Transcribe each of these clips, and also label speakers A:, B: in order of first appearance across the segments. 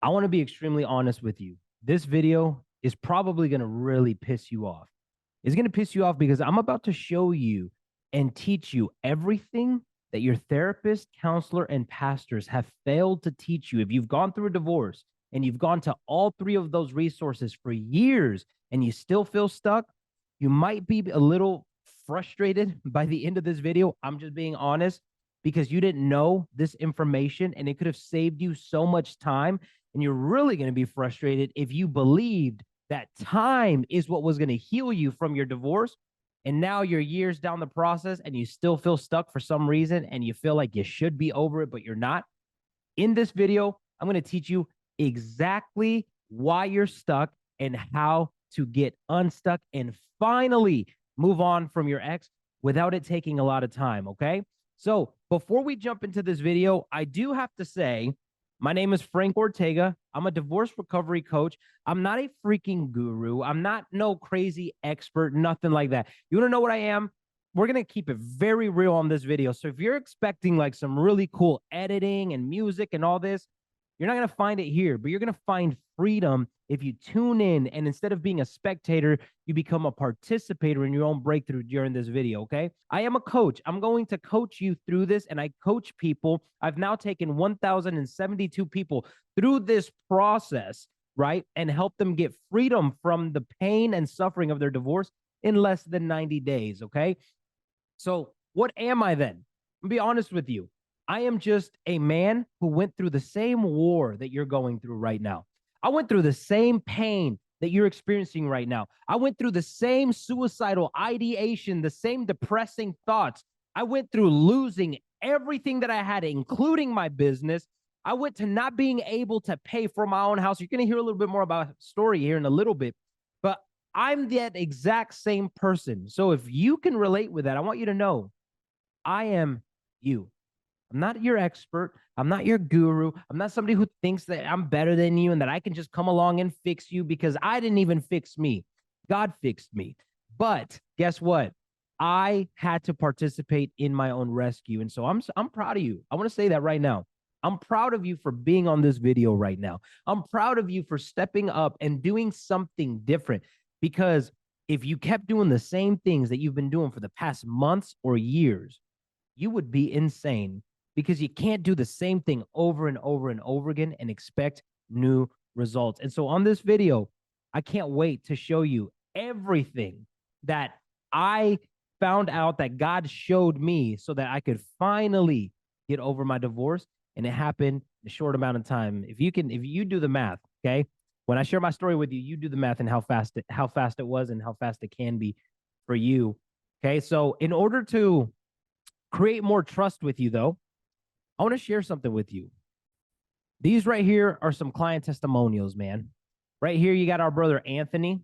A: I want to be extremely honest with you. This video is probably going to really piss you off. It's going to piss you off because I'm about to show you and teach you everything that your therapist, counselor, and pastors have failed to teach you. If you've gone through a divorce and you've gone to all three of those resources for years and you still feel stuck, you might be a little frustrated by the end of this video. I'm just being honest because you didn't know this information and it could have saved you so much time. And you're really going to be frustrated if you believed that time is what was going to heal you from your divorce. And now you're years down the process and you still feel stuck for some reason and you feel like you should be over it, but you're not. In this video, I'm going to teach you exactly why you're stuck and how to get unstuck and finally move on from your ex without it taking a lot of time, okay? So before we jump into this video, I do have to say, my name is Frank Ortega. I'm a divorce recovery coach. I'm not a freaking guru. I'm not no crazy expert, nothing like that. You want to know what I am? We're going to keep it very real on this video. So if you're expecting like some really cool editing and music and all this, you're not going to find it here, but you're going to find freedom if you tune in and instead of being a spectator, you become a participator in your own breakthrough during this video, okay? I am a coach. I'm going to coach you through this, and I coach people. I've now taken 1,072 people through this process, right, and helped them get freedom from the pain and suffering of their divorce in less than 90 days, okay? So what am I then? I'll be honest with you. I am just a man who went through the same war that you're going through right now. I went through the same pain that you're experiencing right now. I went through the same suicidal ideation, the same depressing thoughts. I went through losing everything that I had, including my business. I went to not being able to pay for my own house. You're going to hear a little bit more about the story here in a little bit, but I'm that exact same person. So if you can relate with that, I want you to know I am you. I'm not your expert. I'm not your guru. I'm not somebody who thinks that I'm better than you and that I can just come along and fix you because I didn't even fix me. God fixed me. But guess what? I had to participate in my own rescue. And so I'm proud of you. I want to say that right now. I'm proud of you for being on this video right now. I'm proud of you for stepping up and doing something different, because if you kept doing the same things that you've been doing for the past months or years, you would be insane, because you can't do the same thing over and over and over again and expect new results. And so on this video, I can't wait to show you everything that I found out that God showed me so that I could finally get over my divorce. And it happened in a short amount of time. If you do the math, okay? When I share my story with you, you do the math and how fast it was and how fast it can be for you. Okay. So in order to create more trust with you, though, I want to share something with you. These right here are some client testimonials, man. Right here, you got our brother Anthony.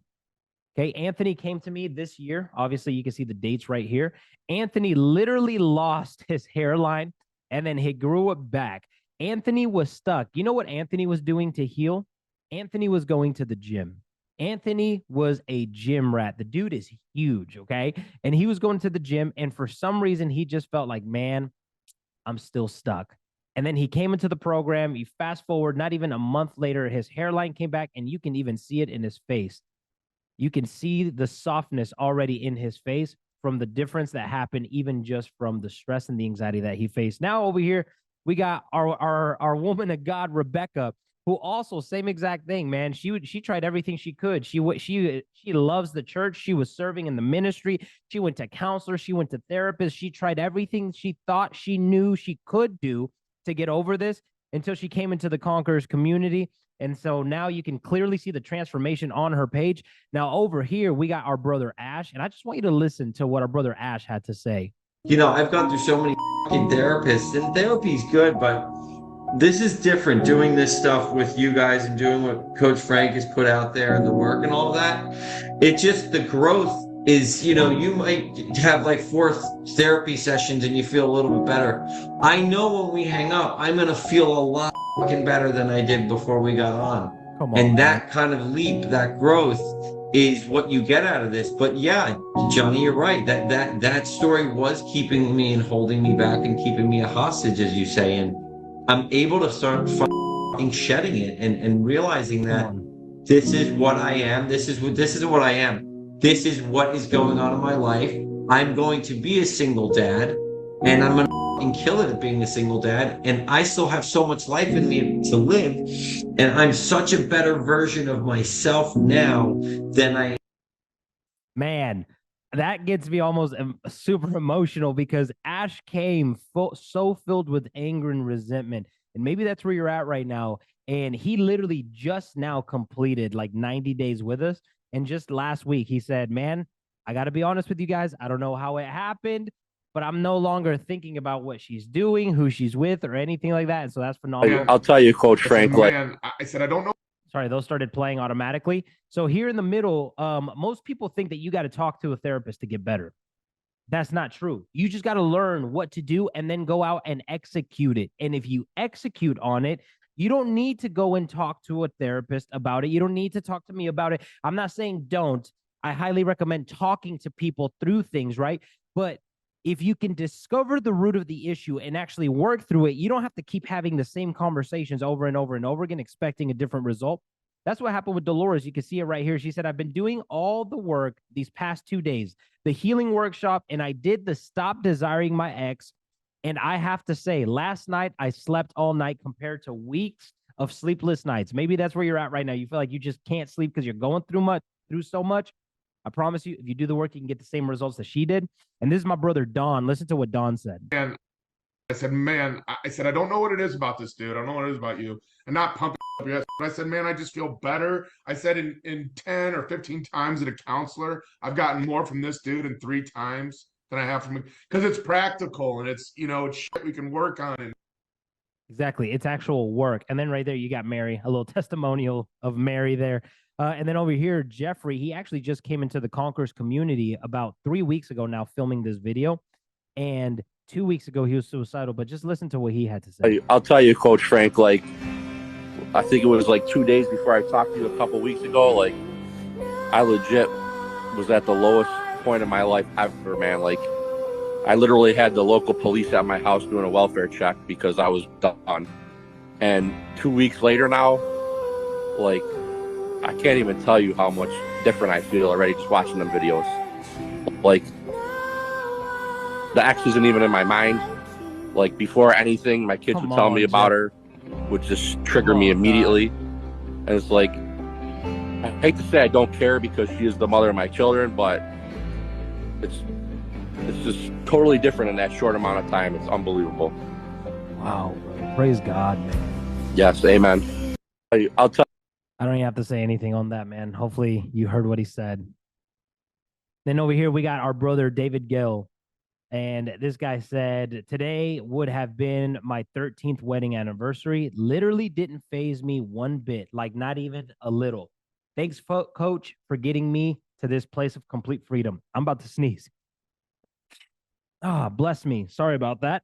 A: Okay, Anthony came to me this year. Obviously, you can see the dates right here. Anthony literally lost his hairline and then he grew it back. Anthony was stuck. You know what Anthony was doing to heal? Anthony was going to the gym. Anthony was a gym rat. The dude is huge, okay? And he was going to the gym, and for some reason, he just felt like, man, I'm still stuck. And then he came into the program. You fast forward, not even a month later, his hairline came back, and you can even see it in his face. You can see the softness already in his face from the difference that happened, even just from the stress and the anxiety that he faced. Now over here, we got our woman of God, Rebecca, who also same exact thing, man. She tried everything she could. She loves the church. She was serving in the ministry. She went to counselors. She went to therapists. She tried everything she thought she knew she could do to get over this until she came into the Conquerors Community. And so now you can clearly see the transformation on her page. Now over here, we got our brother Ash, and I just want you to listen to what our brother Ash had to say.
B: You know, I've gone through so many therapists, and therapy's good, but this is different, doing this stuff with you guys and doing what Coach Frank has put out there and the work and all of that. It just, the growth is, you know, you might have like 4 therapy sessions and you feel a little bit better. I know when we hang up, I'm going to feel a lot better than I did before we got on. And that kind of leap, that growth is what you get out of this. But yeah, Johnny, you're right. That story was keeping me and holding me back and keeping me a hostage, as you say. And I'm able to start shedding it and realizing
A: Come
B: that
A: on.
B: this is what I am. This is what I am. This is what is going on in my life. I'm going to be a single dad, and I'm gonna kill it at being a single dad. And I still have so much life in me to live, and I'm such a better version of myself now than I.
A: Man, that gets me almost super emotional because Ash came so filled with anger and resentment. And maybe that's where you're at right now. And he literally just now completed like 90 days with us. And just last week, he said, man, I got to be honest with you guys. I don't know how it happened, but I'm no longer thinking about what she's doing, who she's with, or anything like that. And so that's phenomenal.
C: I'll tell you, Coach Frank.
D: I said, I don't know.
A: Sorry, those started playing automatically. So here in the middle, most people think that you got to talk to a therapist to get better. That's not true. You just got to learn what to do and then go out and execute it. And if you execute on it, you don't need to go and talk to a therapist about it. You don't need to talk to me about it. I'm not saying don't. I highly recommend talking to people through things, right? But if you can discover the root of the issue and actually work through it, you don't have to keep having the same conversations over and over and over again, expecting a different result. That's what happened with Dolores. You can see it right here. She said, I've been doing all the work these past 2 days, the healing workshop, and I did the stop desiring my ex. And I have to say, last night I slept all night compared to weeks of sleepless nights. Maybe that's where you're at right now. You feel like you just can't sleep because you're going through so much. I promise you, if you do the work, you can get the same results that she did. And this is my brother, Don. Listen to what Don said.
D: And I said, man, I said, I don't know what it is about this dude. I don't know what it is about you. And not pumping up your ass. But I said, man, I just feel better. I said in 10 or 15 times at a counselor, I've gotten more from this dude in 3 times than I have from, because it's practical and it's, it's shit we can work on. And
A: exactly. It's actual work. And then right there, you got Mary, a little testimonial of Mary there. And then over here, Jeffrey, he actually just came into the Conquerors community about 3 weeks ago now, filming this video. And 2 weeks ago, he was suicidal. But just listen to what he had to say.
C: I'll tell you, Coach Frank, like, I think it was like 2 days before I talked to you a couple weeks ago. Like, I legit was at the lowest point of my life ever, man. Like, I literally had the local police at my house doing a welfare check because I was done. And 2 weeks later now, like, I can't even tell you how much different I feel already just watching them videos. Like, the ex isn't even in my mind. Like, before anything, my kids would tell me about her, would just trigger me immediately. And it's like, I hate to say I don't care because she is the mother of my children, but it's just totally different in that short amount of time. It's unbelievable.
A: Wow. Praise God, man.
C: Yes, amen. I'll tell.
A: I don't even have to say anything on that, man. Hopefully you heard what he said. Then over here, we got our brother, David Gill. And this guy said, today would have been my 13th wedding anniversary. Literally didn't faze me one bit, like not even a little. Thanks, Coach, for getting me to this place of complete freedom. I'm about to sneeze. Ah, bless me. Sorry about that.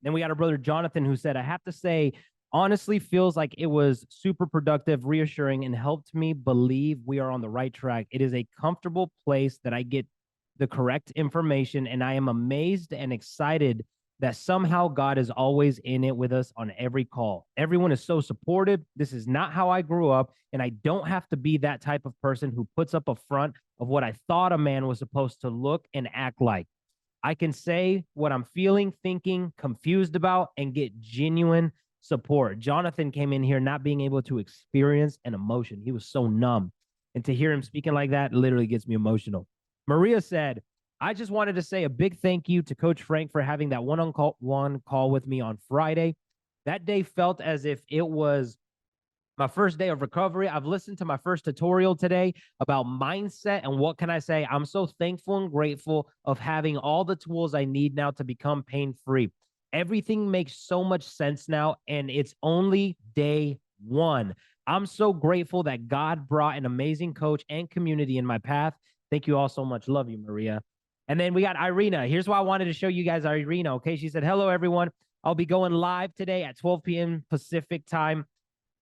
A: Then we got our brother, Jonathan, who said, I have to say, honestly feels like it was super productive, reassuring, and helped me believe we are on the right track. It is a comfortable place that I get the correct information, and I am amazed and excited that somehow God is always in it with us on every call. Everyone is so supportive. This is not how I grew up, and I don't have to be that type of person who puts up a front of what I thought a man was supposed to look and act like. I can say what I'm feeling, thinking, confused about, and get genuine support. Jonathan came in here not being able to experience an emotion. He was so numb. And to hear him speaking like that literally gets me emotional. Maria said, I just wanted to say a big thank you to Coach Frank for having that one-on-one call with me on Friday. That day felt as if it was my first day of recovery. I've listened to my first tutorial today about mindset, and what can I say? I'm so thankful and grateful of having all the tools I need now to become pain-free. Everything makes so much sense now, and it's only day one. I'm so grateful that God brought an amazing coach and community in my path. Thank you all so much. Love you, Maria. And then we got Irina. Here's why I wanted to show you guys Irina, okay? She said, hello, everyone. I'll be going live today at 12 p.m. Pacific time.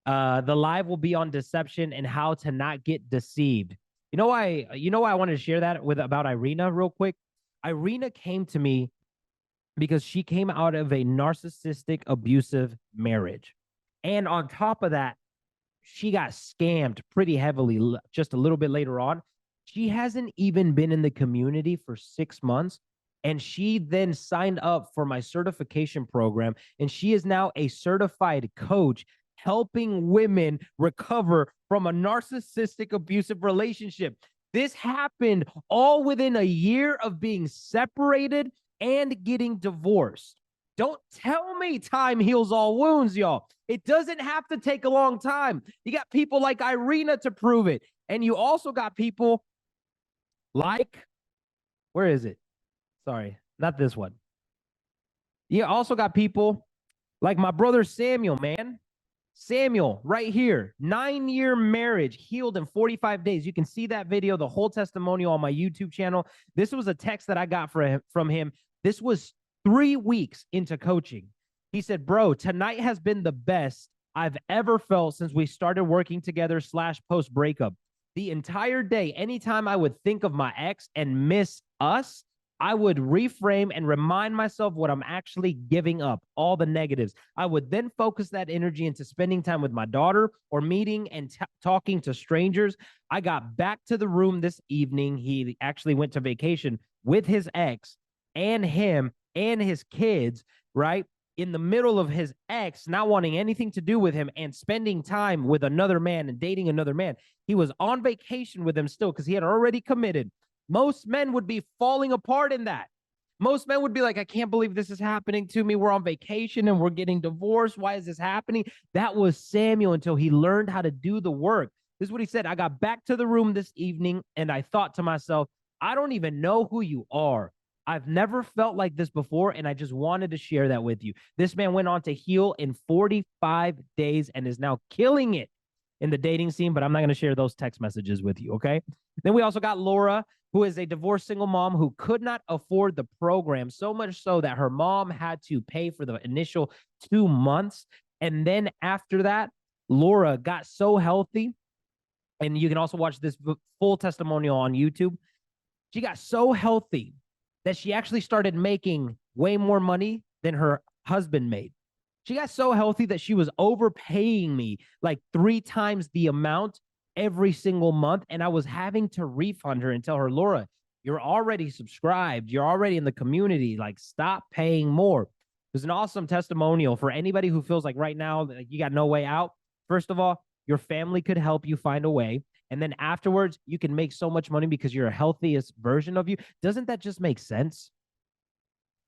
A: The live will be on deception and how to not get deceived. You know why I wanted to share that about Irina real quick? Irina came to me because she came out of a narcissistic, abusive marriage. And on top of that, she got scammed pretty heavily just a little bit later on. She hasn't even been in the community for 6 months. And she then signed up for my certification program. And she is now a certified coach helping women recover from a narcissistic abusive relationship. This happened all within a year of being separated and getting divorced. Don't tell me time heals all wounds, y'all. It doesn't have to take a long time. You got people like Irina to prove it. And you also got people like, where is it? Sorry, not this one. You also got people like my brother Samuel, man. Samuel, right here, 9-year marriage, healed in 45 days. You can see that video, the whole testimonial on my YouTube channel. This was a text that I got from him. This was 3 weeks into coaching. He said, bro, tonight has been the best I've ever felt since we started working together / post breakup. The entire day, anytime I would think of my ex and miss us, I would reframe and remind myself what I'm actually giving up, all the negatives. I would then focus that energy into spending time with my daughter or meeting and talking to strangers. I got back to the room this evening. He actually went to vacation with his ex and him and his kids, right? In the middle of his ex not wanting anything to do with him and spending time with another man and dating another man. He was on vacation with him still because he had already committed. Most men would be falling apart in that. Most men would be like, I can't believe this is happening to me. We're on vacation and we're getting divorced. Why is this happening? That was Samuel until he learned how to do the work. This is what he said. I got back to the room this evening and I thought to myself, I don't even know who you are. I've never felt like this before, and I just wanted to share that with you. This man went on to heal in 45 days and is now killing it in the dating scene, but I'm not going to share those text messages with you, okay? Then we also got Laura, who is a divorced single mom who could not afford the program, so much so that her mom had to pay for the initial 2 months. And then after that, Laura got so healthy, and you can also watch this full testimonial on YouTube. She got so healthy that she actually started making way more money than her husband made. She got so healthy that she was overpaying me like 3 times the amount every single month. And I was having to refund her and tell her, Laura, you're already subscribed. You're already in the community. Like, stop paying more. There's an awesome testimonial for anybody who feels like right now like you got no way out. First of all, your family could help you find a way. And then afterwards, you can make so much money because you're a healthiest version of you. Doesn't that just make sense?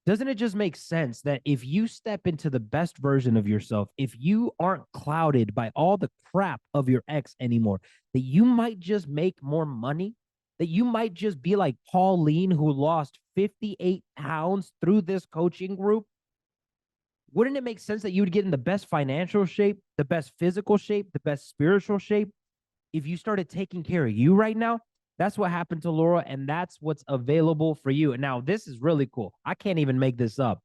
A: Doesn't it just make sense that if you step into the best version of yourself, if you aren't clouded by all the crap of your ex anymore, that you might just make more money, that you might just be like Pauline, who lost 58 pounds through this coaching group? Wouldn't it make sense that you would get in the best financial shape, the best physical shape, the best spiritual shape? If you started taking care of you right now, that's what happened to Laura, and that's what's available for you. And now this is really cool. I can't even make this up.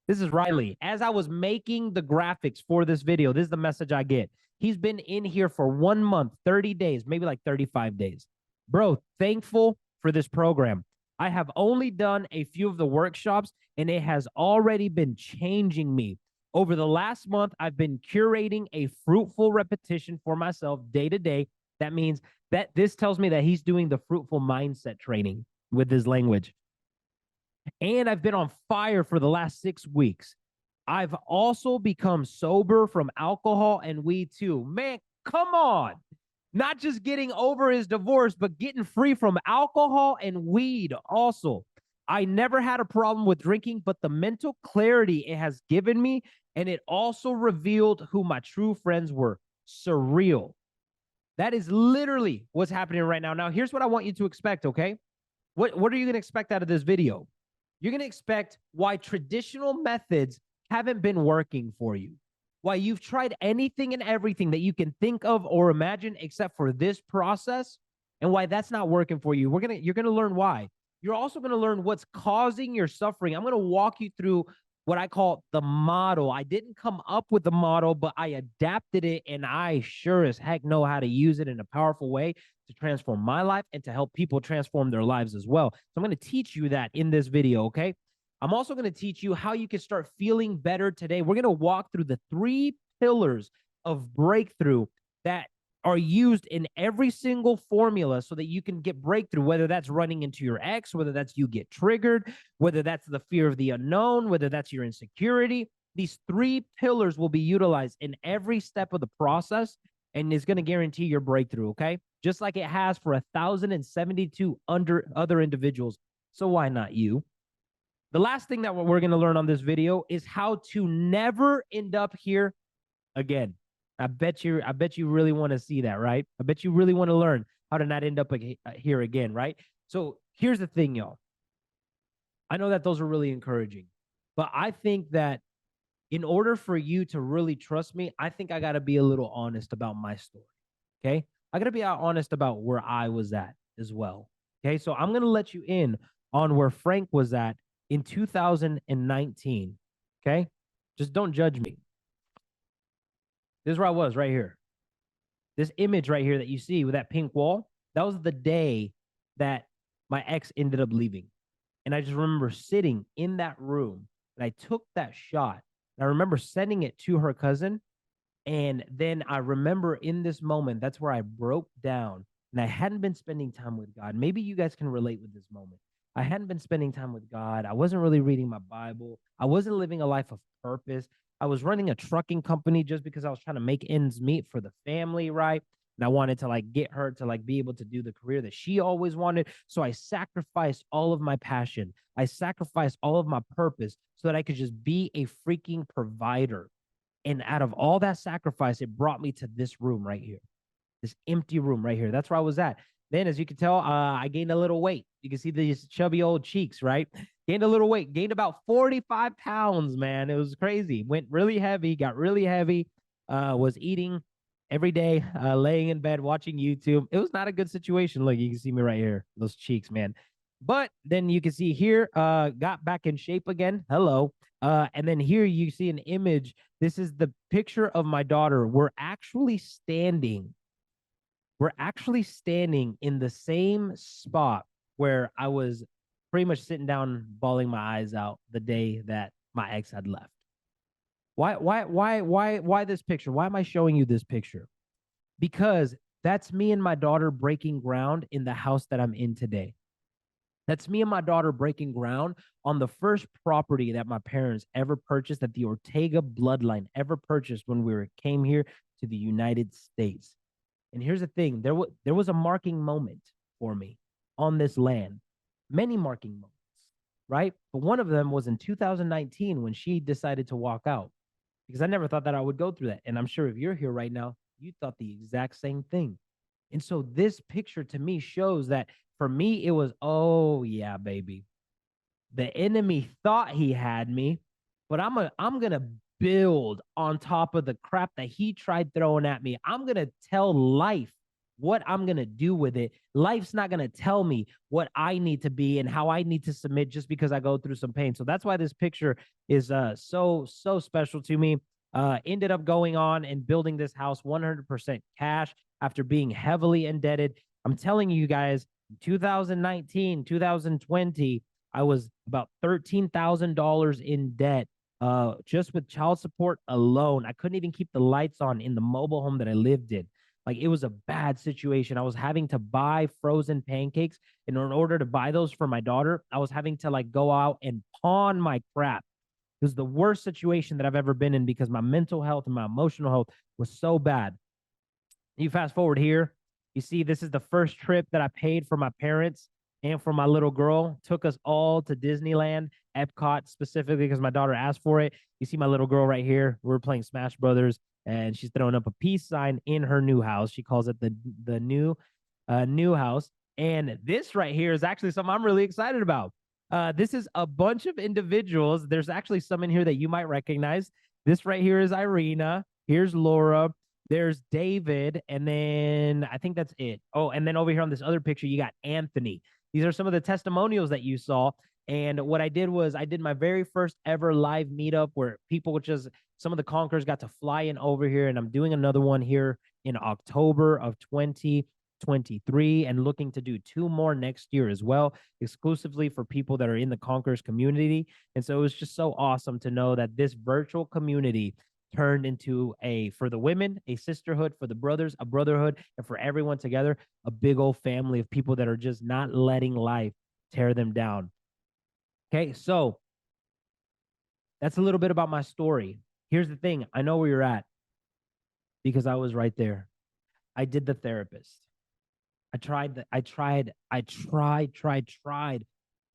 A: This is Riley. As I was making the graphics for this video, this is the message I get. He's been in here for 1 month, 30 days, maybe like 35 days. Bro, thankful for this program. I have only done a few of the workshops, and it has already been changing me. Over the last month, I've been curating a fruitful repetition for myself day to day. That means that this tells me that he's doing the fruitful mindset training with his language. And I've been on fire for the last 6 weeks. I've also become sober from alcohol and weed too. Man, come on. Not just getting over his divorce, but getting free from alcohol and weed also. I never had a problem with drinking, but the mental clarity it has given me, and it also revealed who my true friends were. Surreal. That is literally what's happening right now. Now, here's what I want you to expect, okay? What are you going to expect out of this video? You're going to expect why traditional methods haven't been working for you. Why you've tried anything and everything that you can think of or imagine except for this process, and why that's not working for you. You're going to learn why. You're also going to learn what's causing your suffering. I'm going to walk you through what I call the model. I didn't come up with the model, but I adapted it, and I sure as heck know how to use it in a powerful way to transform my life and to help people transform their lives as well. So I'm going to teach you that in this video, okay? I'm also going to teach you how you can start feeling better today. We're going to walk through the 3 pillars of breakthrough that are used in every single formula so that you can get breakthrough, whether that's running into your ex, whether that's you get triggered, whether that's the fear of the unknown, whether that's your insecurity. These 3 pillars will be utilized in every step of the process, and is going to guarantee your breakthrough, okay? Just like it has for 1,072 other individuals. So why not you? The last thing that we're going to learn on this video is how to never end up here again. I bet you really want to see that, right? I bet you really want to learn how to not end up here again, right? So here's the thing, y'all. I know that those are really encouraging, but I think that in order for you to really trust me, I think I got to be a little honest about my story. Okay. I got to be honest about where I was at as well. Okay. So I'm going to let you in on where Frank was at in 2019. Okay. Just don't judge me. This is where I was right here. This image right here that you see with that pink wall, that was the day that my ex ended up leaving. And I just remember sitting in that room and I took that shot. And I remember sending it to her cousin. And then I remember in this moment, that's where I broke down and I hadn't been spending time with God. Maybe you guys can relate with this moment. I hadn't been spending time with God. I wasn't really reading my Bible. I wasn't living a life of purpose. I was running a trucking company just because I was trying to make ends meet for the family, right? And I wanted to like get her to like be able to do the career that she always wanted. So I sacrificed all of my passion. I sacrificed all of my purpose so that I could just be a freaking provider. And out of all that sacrifice, it brought me to this room right here, this empty room right here. That's where I was at. Then, as you can tell, I gained a little weight. You can see these chubby old cheeks, right? Gained a little weight, gained about 45 pounds, man. It was crazy. Went really heavy, got really heavy, was eating every day, laying in bed, watching YouTube. It was not a good situation. Look, you can see me right here, those cheeks, man. But then you can see here, got back in shape again. Hello. And then here you see an image. This is the picture of my daughter. We're actually standing in the same spot where I was pretty much sitting down, bawling my eyes out the day that my ex had left. Why this picture? Why am I showing you this picture? Because that's me and my daughter breaking ground in the house that I'm in today. That's me and my daughter breaking ground on the first property that my parents ever purchased, that the Ortega bloodline ever purchased when we came here to the United States. And here's the thing, there was a marking moment for me on this land, many marking moments, right? But one of them was in 2019 when she decided to walk out, because I never thought that I would go through that. And I'm sure if you're here right now, you thought the exact same thing. And so this picture to me shows that for me, it was, oh yeah, baby. The enemy thought he had me, but I'm gonna build on top of the crap that he tried throwing at me. I'm gonna tell life what I'm gonna do with it. Life's not gonna tell me what I need to be and how I need to submit just because I go through some pain. So that's why this picture is so special to me. Ended up going on and building this house 100% cash after being heavily indebted. I'm telling you guys, 2019, 2020, I was about $13,000 in debt, just with child support alone. I couldn't even keep the lights on in the mobile home that I lived in. Like, it was a bad situation. I was having to buy frozen pancakes. And in order to buy those for my daughter, I was having to like go out and pawn my crap. It was the worst situation that I've ever been in because my mental health and my emotional health was so bad. You fast forward here, you see this is the first trip that I paid for my parents and for my little girl. Took us all to Disneyland, Epcot specifically because my daughter asked for it. You see my little girl right here. We're playing Smash Brothers and she's throwing up a peace sign in her new house. She calls it the new house. And this right here is actually something I'm really excited about. This is a bunch of individuals. There's actually some in here that you might recognize. This right here is Irina. Here's Laura. There's David. And then I think that's it. Oh, and then over here on this other picture, you got Anthony. These are some of the testimonials that you saw. And what I did was I did my very first ever live meetup where people, which is some of the Conquerors, got to fly in over here. And I'm doing another one here in October of 2023 and looking to do 2 more next year as well, exclusively for people that are in the Conquerors community. And so it was just so awesome to know that this virtual community turned into for the women, a sisterhood, for the brothers, a brotherhood, and for everyone together, a big old family of people that are just not letting life tear them down. Okay, so that's a little bit about my story. Here's the thing. I know where you're at because I was right there. I did the therapist. I tried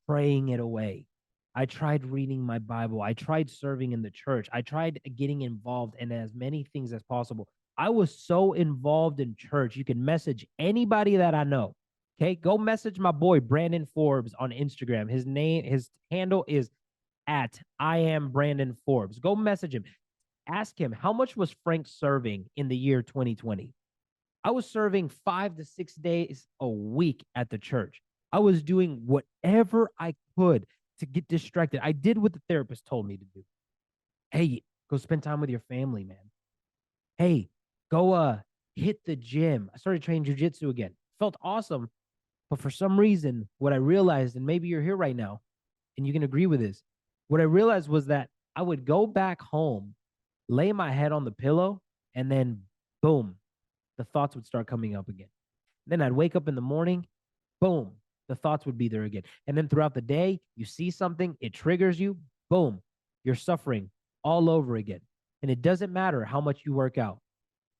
A: praying it away. I tried reading my Bible. I tried serving in the church. I tried getting involved in as many things as possible. I was so involved in church. You can message anybody that I know. Okay, go message my boy Brandon Forbes on Instagram. His handle is at I am Brandon Forbes. Go message him. Ask him, how much was Frank serving in the year 2020? I was serving 5 to 6 days a week at the church. I was doing whatever I could to get distracted. I did what the therapist told me to do. Hey, go spend time with your family, man. Hey, go hit the gym. I started training jujitsu again. Felt awesome. But for some reason, what I realized, and maybe you're here right now, and you can agree with this, what I realized was that I would go back home, lay my head on the pillow, and then boom, the thoughts would start coming up again. Then I'd wake up in the morning, boom, the thoughts would be there again. And then throughout the day, you see something, it triggers you, boom, you're suffering all over again. And it doesn't matter how much you work out.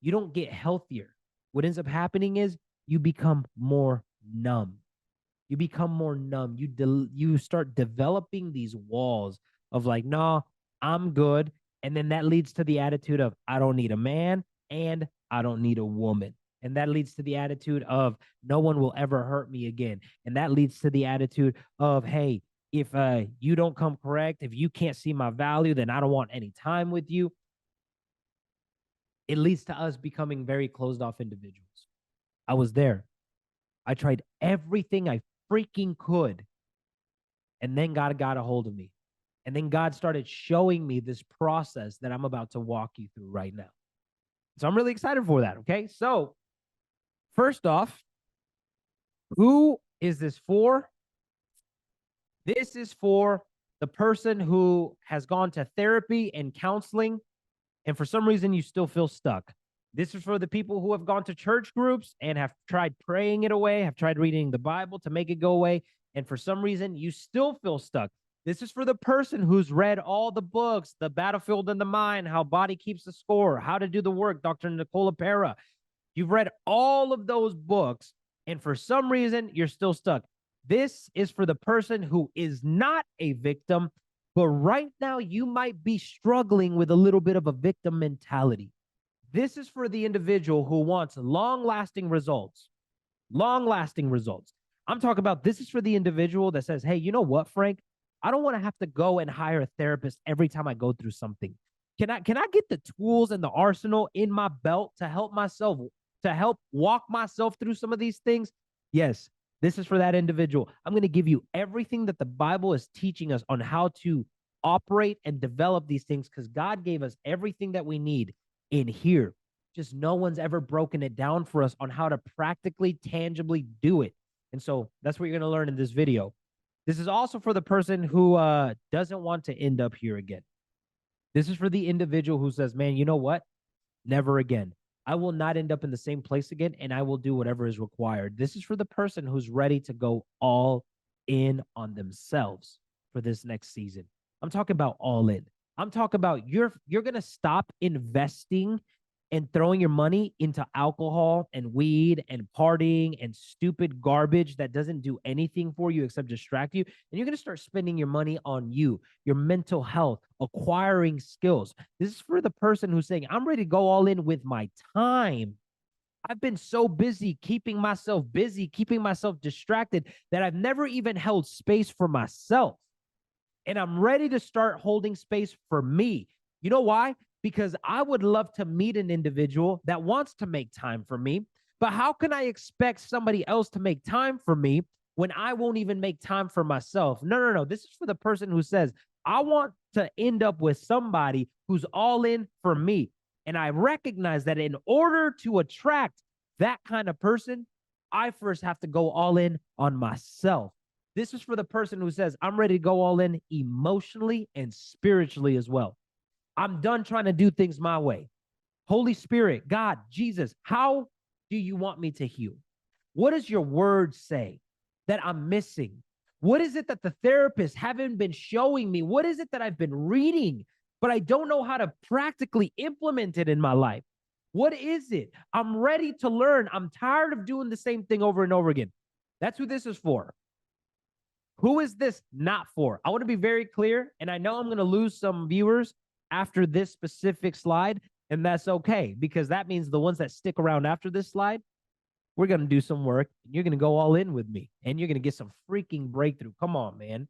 A: You don't get healthier. What ends up happening is you become more numb. You become more numb. You start developing these walls of like, no, I'm good. And then that leads to the attitude of, I don't need a man and I don't need a woman. And that leads to the attitude of, no one will ever hurt me again. And that leads to the attitude of, hey, if you don't come correct, if you can't see my value, then I don't want any time with you. It leads to us becoming very closed off individuals. I was there. I tried everything I freaking could. And then God got a hold of me. And then God started showing me this process that I'm about to walk you through right now. So I'm really excited for that. Okay. So first off, who is this for? This is for the person who has gone to therapy and counseling, and for some reason you still feel stuck. This is for the people who have gone to church groups and have tried praying it away, have tried reading the Bible to make it go away, and for some reason you still feel stuck. This is for the person who's read all the books, The Battlefield in the Mind, How Body Keeps the Score, How to Do the Work, Dr. Nicola Pera. You've read all of those books, and for some reason, you're still stuck. This is for the person who is not a victim, but right now you might be struggling with a little bit of a victim mentality. This is for the individual who wants long-lasting results. Long-lasting results. I'm talking about this is for the individual that says, hey, you know what, Frank? I don't want to have to go and hire a therapist every time I go through something. Can I get the tools and the arsenal in my belt to help myself, to help walk myself through some of these things? Yes, this is for that individual. I'm going to give you everything that the Bible is teaching us on how to operate and develop these things, because God gave us everything that we need in here. Just no one's ever broken it down for us on how to practically, tangibly do it. And so that's what you're going to learn in this video. This is also for the person who doesn't want to end up here again. This is for the individual who says, man, you know what? Never again. I will not end up in the same place again, and I will do whatever is required. This is for the person who's ready to go all in on themselves for this next season. I'm talking about all in. I'm talking about you're going to stop investing and throwing your money into alcohol and weed and partying and stupid garbage that doesn't do anything for you except distract you. And you're going to start spending your money on you, your mental health, acquiring skills. This is for the person who's saying, I'm ready to go all in with my time. I've been so busy, keeping myself distracted that I've never even held space for myself. And I'm ready to start holding space for me. You know why? Because I would love to meet an individual that wants to make time for me. But how can I expect somebody else to make time for me when I won't even make time for myself? No. This is for the person who says, I want to end up with somebody who's all in for me. And I recognize that in order to attract that kind of person, I first have to go all in on myself. This is for the person who says, I'm ready to go all in emotionally and spiritually as well. I'm done trying to do things my way. Holy Spirit, God, Jesus, how do you want me to heal? What does your word say that I'm missing? What is it that the therapists haven't been showing me? What is it that I've been reading, but I don't know how to practically implement it in my life? What is it? I'm ready to learn. I'm tired of doing the same thing over and over again. That's who this is for. Who is this not for? I want to be very clear, and I know I'm going to lose some viewers after this specific slide, and that's okay, because that means the ones that stick around after this slide, we're going to do some work. You're going to go all in with me, and you're going to get some freaking breakthrough. Come on, man.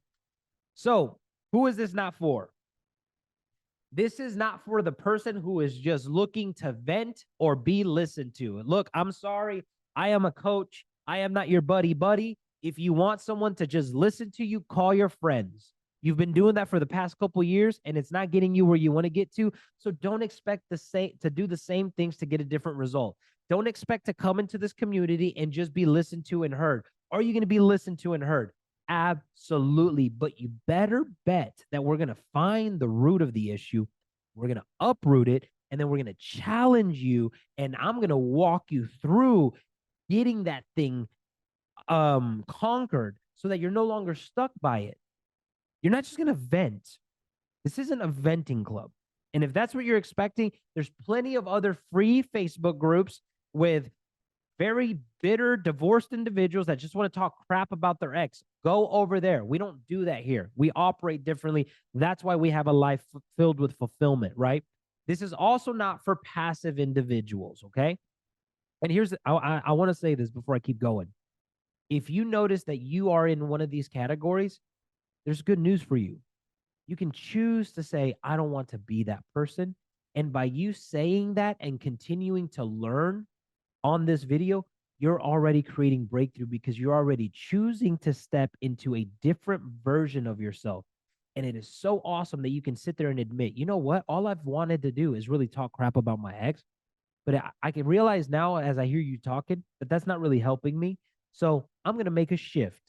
A: So who is this not for? This is not for the person who is just looking to vent or be listened to. Look, I'm sorry. I am a coach. I am not your buddy. If you want someone to just listen to you, call your friends. You've been doing that for the past couple of years, and it's not getting you where you want to get to. So don't expect to do the same things to get a different result. Don't expect to come into this community and just be listened to and heard. Are you going to be listened to and heard? Absolutely. But you better bet that we're going to find the root of the issue. We're going to uproot it, and then we're going to challenge you, and I'm going to walk you through getting that thing conquered so that you're no longer stuck by it. You're not just going to vent. This isn't a venting club. And if that's what you're expecting, there's plenty of other free Facebook groups with very bitter, divorced individuals that just want to talk crap about their ex. Go over there. We don't do that here. We operate differently. That's why we have a life filled with fulfillment, right? This is also not for passive individuals, okay? And here's, I want to say this before I keep going. If you notice that you are in one of these categories, there's good news for you. You can choose to say, I don't want to be that person. And by you saying that and continuing to learn on this video, you're already creating breakthrough because you're already choosing to step into a different version of yourself. And it is so awesome that you can sit there and admit, you know what? All I've wanted to do is really talk crap about my ex. But I can realize now as I hear you talking that that's not really helping me. So I'm going to make a shift.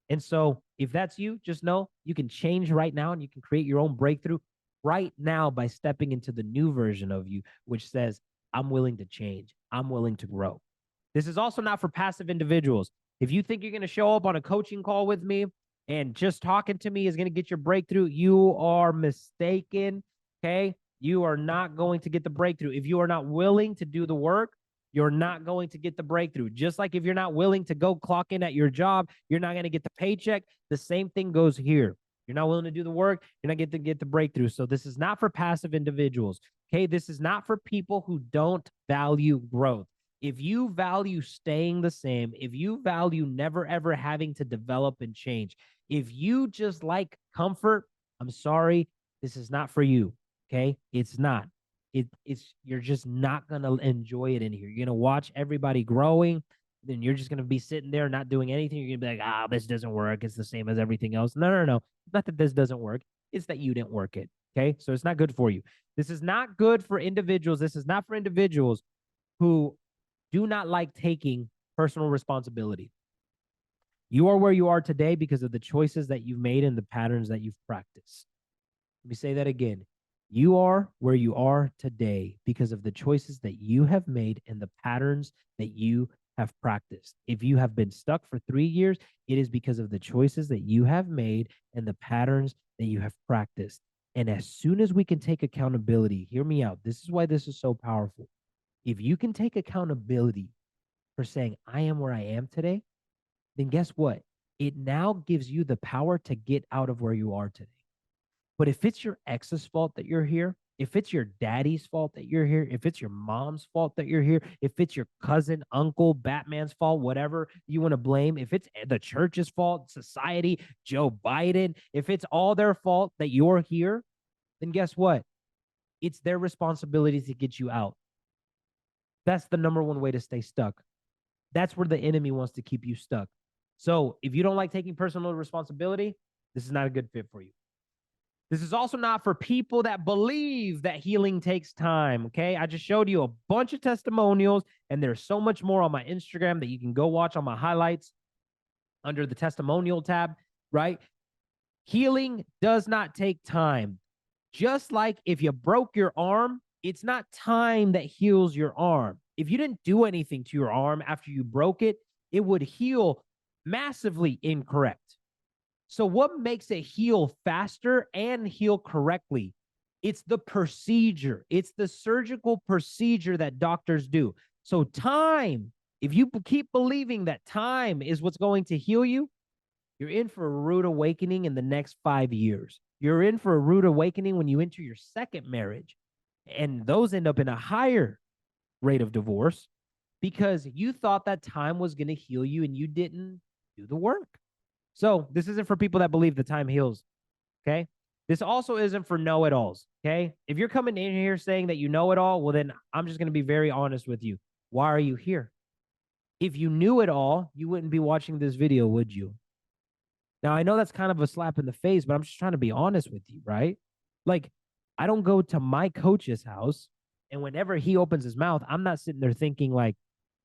A: And so if that's you, just know you can change right now and you can create your own breakthrough right now by stepping into the new version of you, which says, I'm willing to change. I'm willing to grow. This is also not for passive individuals. If you think you're going to show up on a coaching call with me and just talking to me is going to get your breakthrough, you are mistaken. Okay. You are not going to get the breakthrough. If you are not willing to do the work, you're not going to get the breakthrough. Just like if you're not willing to go clock in at your job, you're not going to get the paycheck. The same thing goes here. You're not willing to do the work, you're not going to get the breakthrough. So this is not for passive individuals. Okay, this is not for people who don't value growth. If you value staying the same, if you value never ever having to develop and change, if you just like comfort, I'm sorry, this is not for you. Okay, it's not. It's you're just not gonna enjoy it in here. You're gonna watch everybody growing, then you're just gonna be sitting there not doing anything. You're gonna be like, this doesn't work. It's the same as everything else. No. It's not that this doesn't work. It's that you didn't work it. Okay, so it's not good for you. This is not good for individuals. This is not for individuals who do not like taking personal responsibility. You are where you are today because of the choices that you've made and the patterns that you've practiced. Let me say that again. You are where you are today because of the choices that you have made and the patterns that you have practiced. If you have been stuck for 3 years, it is because of the choices that you have made and the patterns that you have practiced. And as soon as we can take accountability, hear me out. This is why this is so powerful. If you can take accountability for saying, I am where I am today, then guess what? It now gives you the power to get out of where you are today. But if it's your ex's fault that you're here, if it's your daddy's fault that you're here, if it's your mom's fault that you're here, if it's your cousin, uncle, Batman's fault, whatever you want to blame, if it's the church's fault, society, Joe Biden, if it's all their fault that you're here, then guess what? It's their responsibility to get you out. That's the number one way to stay stuck. That's where the enemy wants to keep you stuck. So if you don't like taking personal responsibility, this is not a good fit for you. This is also not for people that believe that healing takes time, okay? I just showed you a bunch of testimonials, and there's so much more on my Instagram that you can go watch on my highlights under the testimonial tab, right? Healing does not take time. Just like if you broke your arm, it's not time that heals your arm. If you didn't do anything to your arm after you broke it, it would heal massively incorrect. So what makes it heal faster and heal correctly? It's the procedure. It's the surgical procedure that doctors do. So time, if you keep believing that time is what's going to heal you, you're in for a rude awakening in the next 5 years. You're in for a rude awakening when you enter your second marriage. And those end up in a higher rate of divorce because you thought that time was going to heal you and you didn't do the work. So this isn't for people that believe the time heals. Okay. This also isn't for know-it-alls. Okay. If you're coming in here saying that you know it all, well, then I'm just going to be very honest with you. Why are you here? If you knew it all, you wouldn't be watching this video, would you? Now, I know that's kind of a slap in the face, but I'm just trying to be honest with you, right? Like, I don't go to my coach's house, and whenever he opens his mouth, I'm not sitting there thinking like,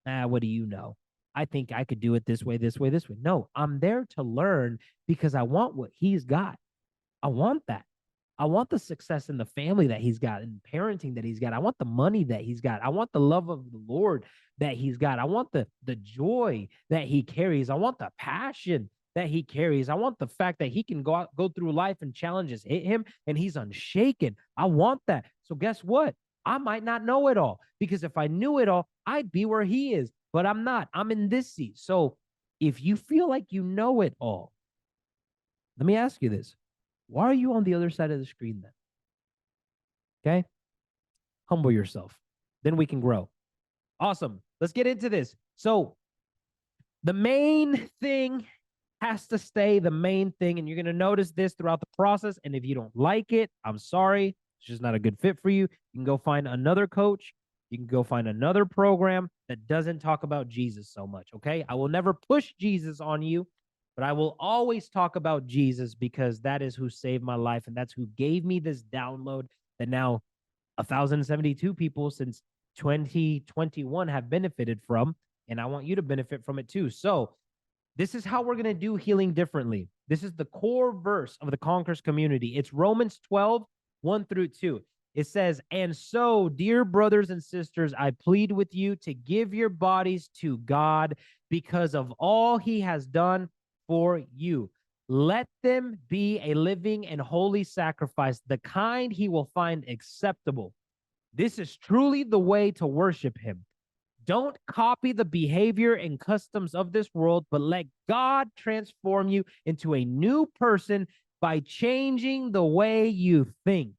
A: what do you know? I think I could do it this way, this way, this way. No, I'm there to learn because I want what he's got. I want that. I want the success in the family that he's got and parenting that he's got. I want the money that he's got. I want the love of the Lord that he's got. I want the joy that he carries. I want the passion that he carries. I want the fact that he can go through life and challenges hit him and he's unshaken. I want that. So guess what? I might not know it all because if I knew it all, I'd be where he is, but I'm not. I'm in this seat. So if you feel like you know it all, let me ask you this. Why are you on the other side of the screen then? Okay? Humble yourself. Then we can grow. Awesome. Let's get into this. So the main thing has to stay the main thing, and you're going to notice this throughout the process, and if you don't like it, I'm sorry. It's just not a good fit for you. You can go find another coach. You can go find another program that doesn't talk about Jesus so much, okay? I will never push Jesus on you, but I will always talk about Jesus because that is who saved my life, and that's who gave me this download that now 1,072 people since 2021 have benefited from, and I want you to benefit from it too. So this is how we're going to do healing differently. This is the core verse of the Conquerors Community. It's Romans 12, 1-2. It says, and so, dear brothers and sisters, I plead with you to give your bodies to God because of all he has done for you. Let them be a living and holy sacrifice, the kind he will find acceptable. This is truly the way to worship him. Don't copy the behavior and customs of this world, but let God transform you into a new person by changing the way you think.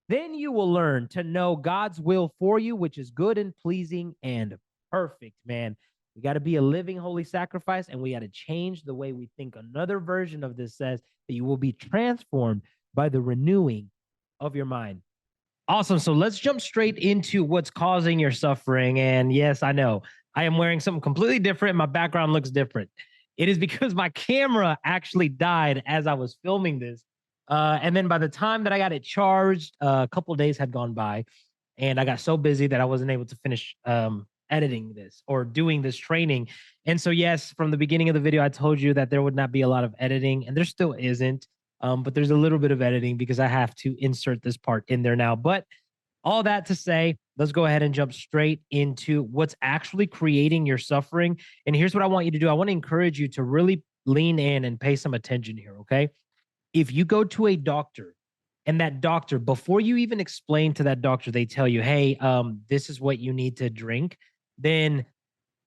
A: Then you will learn to know God's will for you, which is good and pleasing and perfect, man. We got to be a living holy sacrifice, and we got to change the way we think. Another version of this says that you will be transformed by the renewing of your mind. Awesome. So let's jump straight into what's causing your suffering. And yes, I know I am wearing something completely different. My background looks different. It is because my camera actually died as I was filming this. And then by the time that I got it charged, a couple of days had gone by, and I got so busy that I wasn't able to finish editing this or doing this training. And so, yes, from the beginning of the video, I told you that there would not be a lot of editing, and there still isn't. But there's a little bit of editing because I have to insert this part in there now. But all that to say, let's go ahead and jump straight into what's actually creating your suffering. And here's what I want you to do. I want to encourage you to really lean in and pay some attention here, okay? If you go to a doctor and that doctor, before you even explain to that doctor, they tell you, hey, this is what you need to drink, then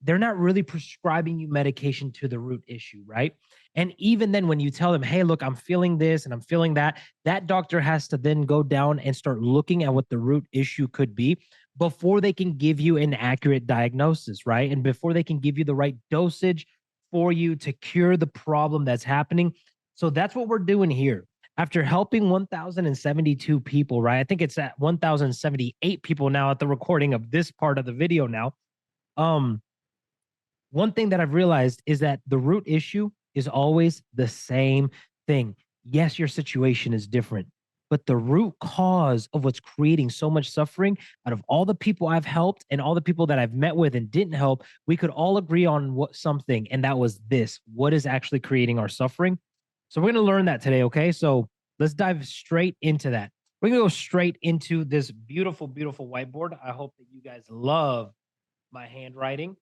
A: they're not really prescribing you medication to the root issue, right? And even then, when you tell them, hey, look, I'm feeling this and I'm feeling that, that doctor has to then go down and start looking at what the root issue could be before they can give you an accurate diagnosis, right? And before they can give you the right dosage for you to cure the problem that's happening. So that's what we're doing here. After helping 1,072 people, right? I think it's at 1,078 people now at the recording of this part of the video now. One thing that I've realized is that the root issue is always the same thing. Yes, your situation is different, but the root cause of what's creating so much suffering, out of all the people I've helped and all the people that I've met with and didn't help, we could all agree on something, and that was this: what is actually creating our suffering? So we're going to learn that today, okay? So let's dive straight into that. We're going to go straight into this beautiful, beautiful whiteboard. I hope that you guys love my handwriting.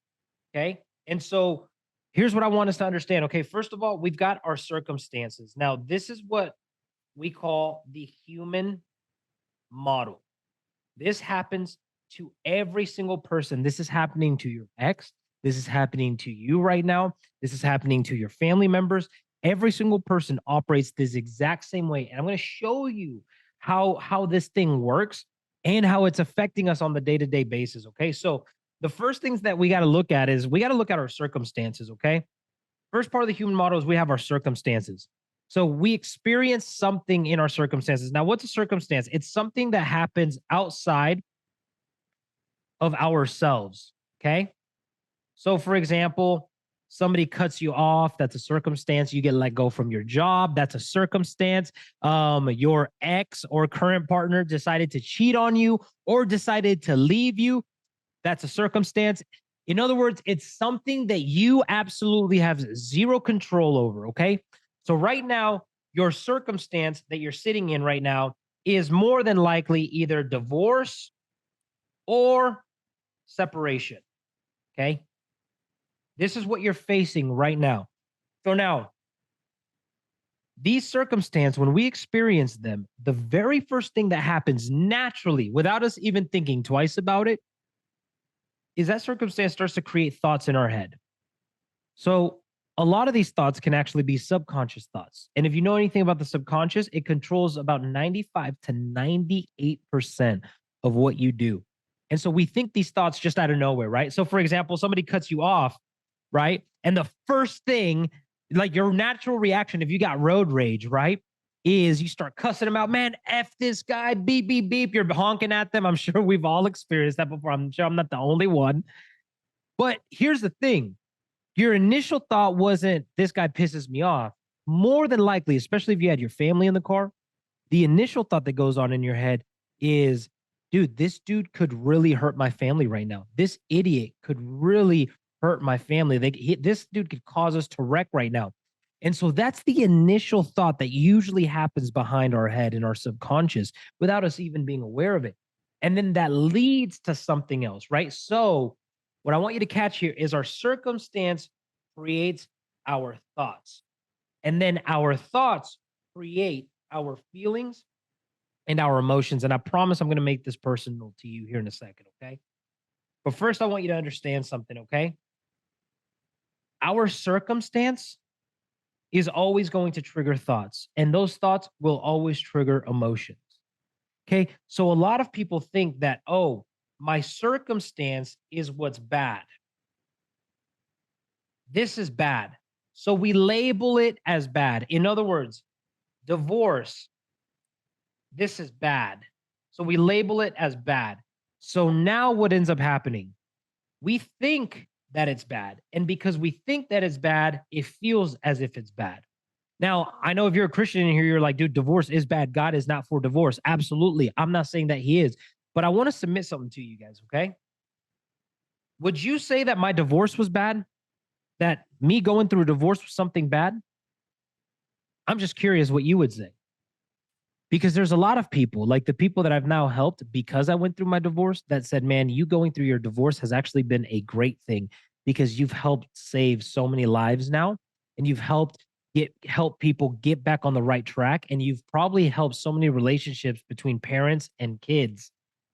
A: Okay. And so here's what I want us to understand. Okay. First of all, we've got our circumstances. Now, this is what we call the human model. This happens to every single person. This is happening to your ex. This is happening to you right now. This is happening to your family members. Every single person operates this exact same way. And I'm going to show you how this thing works and how it's affecting us on the day-to-day basis. Okay. So the first things that we got to look at is we got to look at our circumstances. Okay. First part of the human model is we have our circumstances. So we experience something in our circumstances. Now, what's a circumstance? It's something that happens outside of ourselves. Okay. So, for example, somebody cuts you off. That's a circumstance. You get let go from your job. That's a circumstance. Your ex or current partner decided to cheat on you or decided to leave you. That's a circumstance. In other words, it's something that you absolutely have zero control over. Okay. So right now, your circumstance that you're sitting in right now is more than likely either divorce or separation. Okay. This is what you're facing right now. So now, these circumstances, when we experience them, the very first thing that happens naturally, without us even thinking twice about it, is that circumstance starts to create thoughts in our head. So a lot of these thoughts can actually be subconscious thoughts. And if you know anything about the subconscious, it controls about 95 to 98% of what you do. And so we think these thoughts just out of nowhere, right? So for example, somebody cuts you off, right? And the first thing, like your natural reaction, if you got road rage, right, is you start cussing them out. Man, F this guy, beep, beep, beep. You're honking at them. I'm sure we've all experienced that before. I'm sure I'm not the only one. But here's the thing. Your initial thought wasn't, this guy pisses me off. More than likely, especially if you had your family in the car, the initial thought that goes on in your head is, dude, this dude could really hurt my family right now. This idiot could really hurt my family. This dude could cause us to wreck right now. And so that's the initial thought that usually happens behind our head in our subconscious without us even being aware of it. And then that leads to something else, right? So what I want you to catch here is our circumstance creates our thoughts. And then our thoughts create our feelings and our emotions. And I promise I'm going to make this personal to you here in a second, okay? But first, I want you to understand something, okay? Our circumstance is always going to trigger thoughts, and those thoughts will always trigger emotions. Okay. So a lot of people think that, oh, my circumstance is what's bad. This is bad. So we label it as bad. In other words, divorce, this is bad. So we label it as bad. So now what ends up happening? We think that it's bad. And because we think that it's bad, it feels as if it's bad. Now, I know if you're a Christian in here, you're like, dude, divorce is bad. God is not for divorce. Absolutely. I'm not saying that he is, but I want to submit something to you guys, okay? Would you say that my divorce was bad? That me going through a divorce was something bad? I'm just curious what you would say. Because there's a lot of people, like the people that I've now helped because I went through my divorce, that said, man, you going through your divorce has actually been a great thing because you've helped save so many lives now, and you've help people get back on the right track, and you've probably helped so many relationships between parents and kids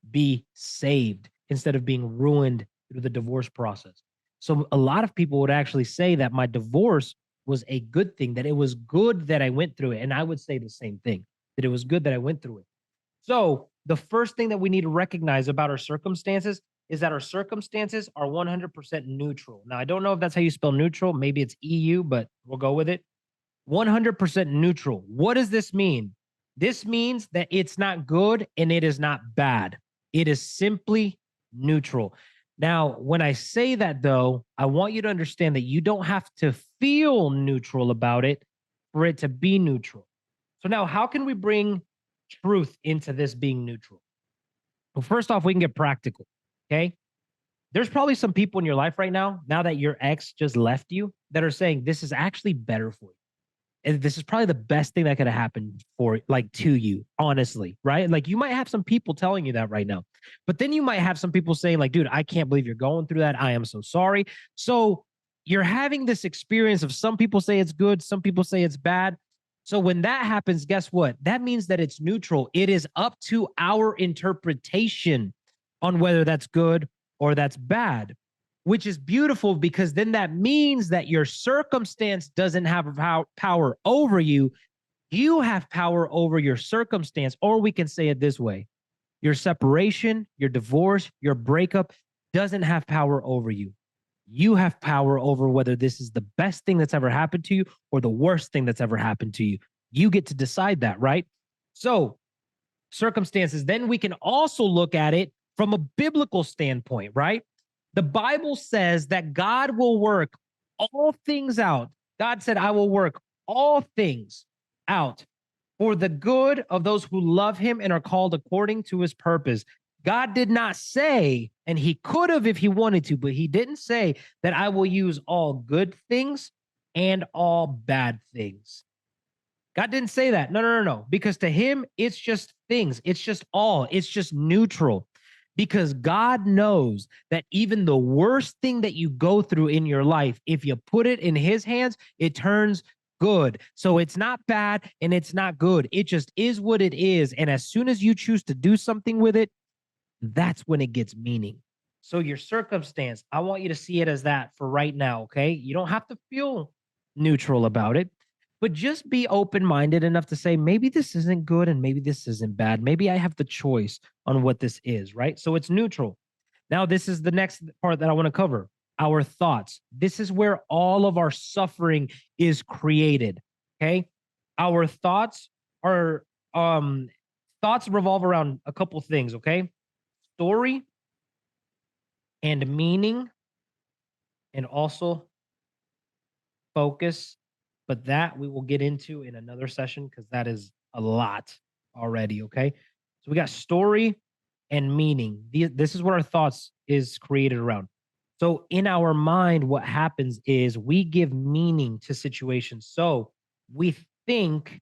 A: be saved instead of being ruined through the divorce process. So a lot of people would actually say that my divorce was a good thing, that it was good that I went through it. And I would say the same thing, that it was good that I went through it. So the first thing that we need to recognize about our circumstances is that our circumstances are 100% neutral. Now, I don't know if that's how you spell neutral. Maybe it's EU, but we'll go with it. 100% neutral. What does this mean? This means that it's not good and it is not bad. It is simply neutral. Now, when I say that, though, I want you to understand that you don't have to feel neutral about it for it to be neutral. So now, how can we bring truth into this being neutral? Well, first off, we can get practical, okay? There's probably some people in your life right now that your ex just left you, that are saying, this is actually better for you. And this is probably the best thing that could have happened to you, honestly, right? Like you might have some people telling you that right now, but then you might have some people saying like, dude, I can't believe you're going through that. I am so sorry. So you're having this experience of some people say it's good, some people say it's bad. So when that happens, guess what? That means that it's neutral. It is up to our interpretation on whether that's good or that's bad, which is beautiful because then that means that your circumstance doesn't have power over you. You have power over your circumstance, or we can say it this way. Your separation, your divorce, your breakup doesn't have power over you. You have power over whether this is the best thing that's ever happened to you or the worst thing that's ever happened to you. You get to decide that, right? So circumstances, then we can also look at it from a biblical standpoint, right? The Bible says that God will work all things out. God said, I will work all things out for the good of those who love him and are called according to his purpose. God did not say, and he could have if he wanted to, but he didn't say that I will use all good things and all bad things. God didn't say that. No. Because to him, it's just things. It's just all. It's just neutral. Because God knows that even the worst thing that you go through in your life, if you put it in his hands, it turns good. So it's not bad and it's not good. It just is what it is. And as soon as you choose to do something with it, that's when it gets meaning. So your circumstance, I want you to see it as that for right now, okay? You don't have to feel neutral about it, but just be open-minded enough to say, maybe this isn't good and maybe this isn't bad. Maybe I have the choice on what this is, right? So it's neutral. Now, this is the next part that I want to cover. Our thoughts. This is where all of our suffering is created, okay? Our thoughts are, thoughts revolve around a couple things, okay? Story and meaning, and also focus. But that we will get into in another session because that is a lot already. Okay. So we got story and meaning. This is what our thoughts is created around. So in our mind, what happens is we give meaning to situations. So we think,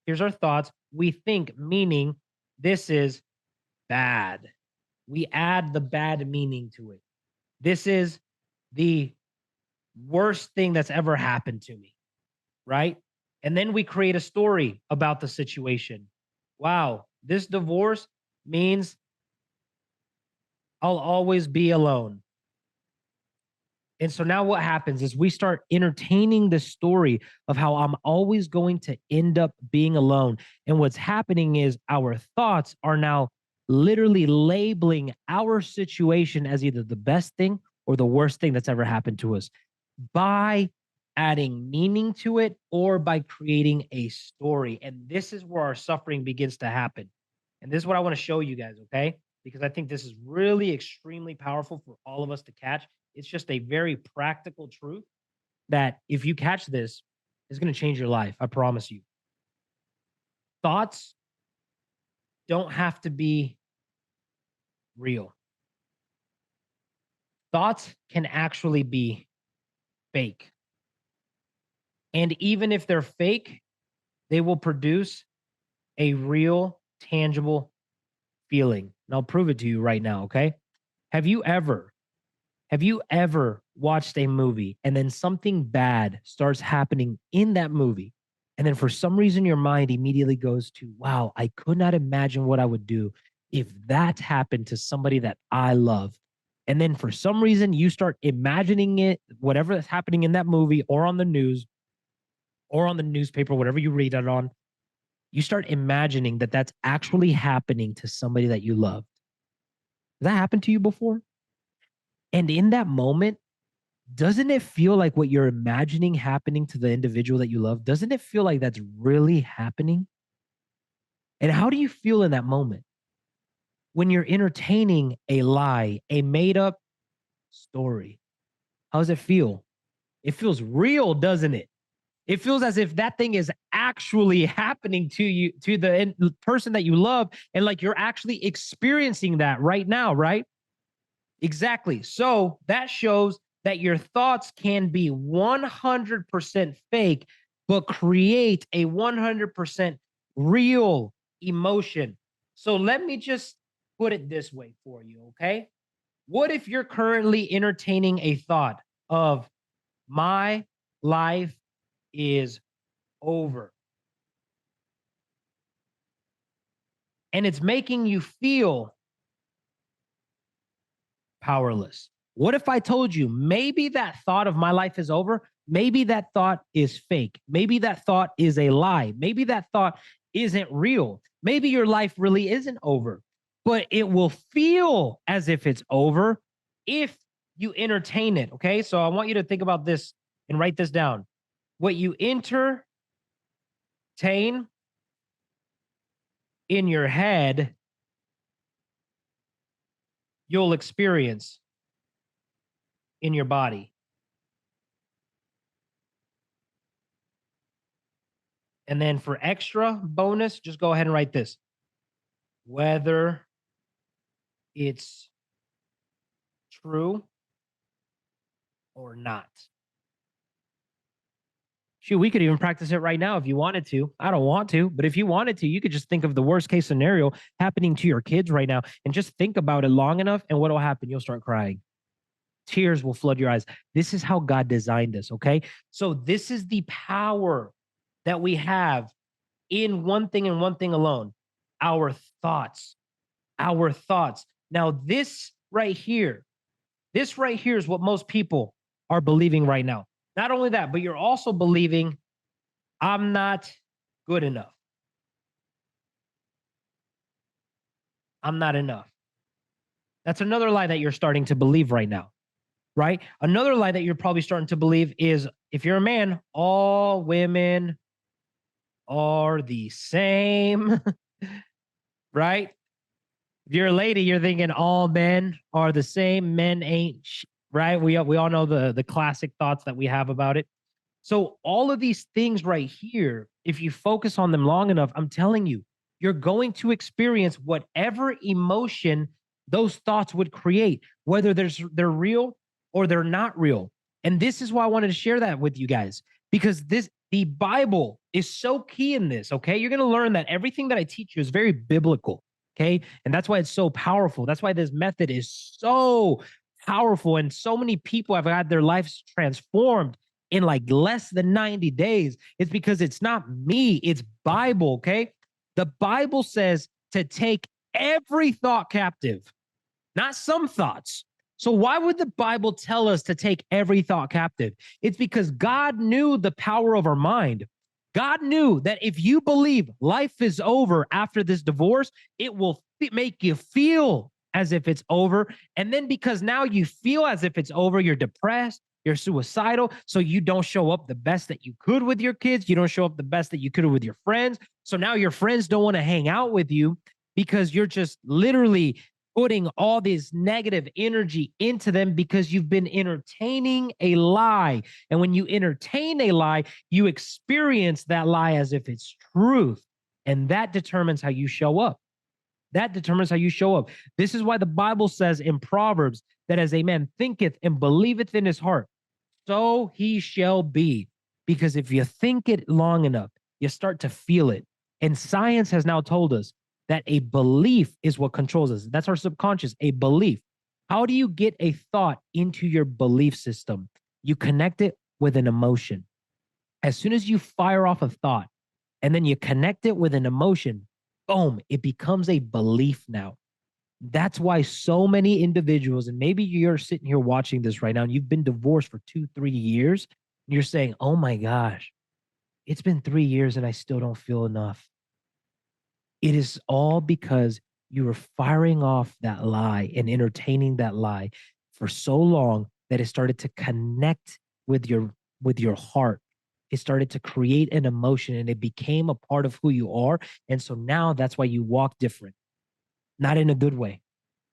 A: here's our thoughts. We think, meaning this is bad. We add the bad meaning to it. This is the worst thing that's ever happened to me, right? And then we create a story about the situation. Wow, this divorce means I'll always be alone. And so now what happens is we start entertaining the story of how I'm always going to end up being alone. And what's happening is our thoughts are now literally labeling our situation as either the best thing or the worst thing that's ever happened to us by adding meaning to it or by creating a story. And this is where our suffering begins to happen. And this is what I want to show you guys, okay? Because I think this is really extremely powerful for all of us to catch. It's just a very practical truth that if you catch this, it's going to change your life. I promise you. Thoughts don't have to be real. Thoughts can actually be fake. And even if they're fake, they will produce a real, tangible feeling. And I'll prove it to you right now, okay? Have you ever watched a movie and then something bad starts happening in that movie? And then for some reason, your mind immediately goes to, wow, I could not imagine what I would do if that happened to somebody that I love. And then for some reason, you start imagining it, whatever is happening in that movie or on the news or on the newspaper, whatever you read it on, you start imagining that that's actually happening to somebody that you love. Has that happened to you before? And in that moment, doesn't it feel like what you're imagining happening to the individual that you love? Doesn't it feel like that's really happening? And how do you feel in that moment? When you're entertaining a lie, a made up story, how does it feel? It feels real, doesn't it? It feels as if that thing is actually happening to you, to the person that you love. And like you're actually experiencing that right now, right? Exactly. So that shows that your thoughts can be 100% fake, but create a 100% real emotion. So let me just put it this way for you, okay? What if you're currently entertaining a thought of my life is over? And it's making you feel powerless. What if I told you maybe that thought of my life is over? Maybe that thought is fake. Maybe that thought is a lie. Maybe that thought isn't real. Maybe your life really isn't over, but it will feel as if it's over if you entertain it. Okay. So I want you to think about this and write this down. What you entertain in your head, you'll experience in your body. And then for extra bonus, just go ahead and write this. Whether it's true or not. Shoot, we could even practice it right now if you wanted to. I don't want to, but if you wanted to, you could just think of the worst case scenario happening to your kids right now and just think about it long enough, and what'll happen? You'll start crying. Tears will flood your eyes. This is how God designed us, okay? So this is the power that we have in one thing and one thing alone, our thoughts. Our thoughts. Now, this right here is what most people are believing right now. Not only that, but you're also believing I'm not good enough. I'm not enough. That's another lie that you're starting to believe right now, right? Another lie that you're probably starting to believe is if you're a man, all women are the same, right? If you're a lady, you're thinking all men are the same. Men ain't, right? We all know the classic thoughts that we have about it. So all of these things right here, if you focus on them long enough, I'm telling you, you're going to experience whatever emotion those thoughts would create, whether they're real or they're not real. And this is why I wanted to share that with you guys, because the Bible is so key in this, okay? You're going to learn that everything that I teach you is very biblical, okay? And that's why it's so powerful. That's why this method is so powerful. And so many people have had their lives transformed in like less than 90 days. It's because it's not me, it's Bible, okay? The Bible says to take every thought captive, not some thoughts. So why would the Bible tell us to take every thought captive? It's because God knew the power of our mind. God knew that if you believe life is over after this divorce, it will make you feel as if it's over. And then because now you feel as if it's over, you're depressed, you're suicidal, so you don't show up the best that you could with your kids. You don't show up the best that you could with your friends. So now your friends don't want to hang out with you because you're just literally putting all this negative energy into them because you've been entertaining a lie. And when you entertain a lie, you experience that lie as if it's truth. And that determines how you show up. That determines how you show up. This is why the Bible says in Proverbs that as a man thinketh and believeth in his heart, so he shall be. Because if you think it long enough, you start to feel it. And science has now told us that a belief is what controls us. That's our subconscious, a belief. How do you get a thought into your belief system? You connect it with an emotion. As soon as you fire off a thought and then you connect it with an emotion, boom, it becomes a belief now. That's why so many individuals, and maybe you're sitting here watching this right now and you've been divorced for 2-3 years, and you're saying, oh my gosh, it's been 3 years and I still don't feel enough. It is all because you were firing off that lie and entertaining that lie for so long that it started to connect with your heart. It started to create an emotion and it became a part of who you are. And so now that's why you walk different, not in a good way.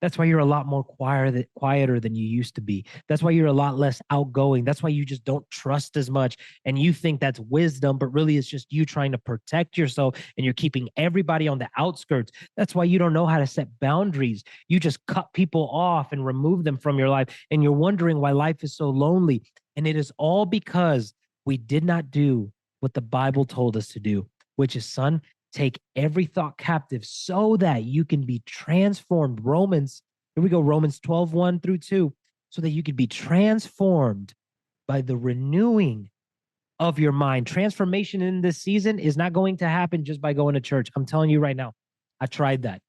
A: That's why you're a lot more quieter than you used to be. That's why you're a lot less outgoing. That's why you just don't trust as much. And you think that's wisdom, but really it's just you trying to protect yourself and you're keeping everybody on the outskirts. That's why you don't know how to set boundaries. You just cut people off and remove them from your life. And you're wondering why life is so lonely. And it is all because we did not do what the Bible told us to do, which is, son, take every thought captive so that you can be transformed. Here we go, Romans 12, 1 through 2, so that you could be transformed by the renewing of your mind. Transformation in this season is not going to happen just by going to church. I'm telling you right now, I tried that.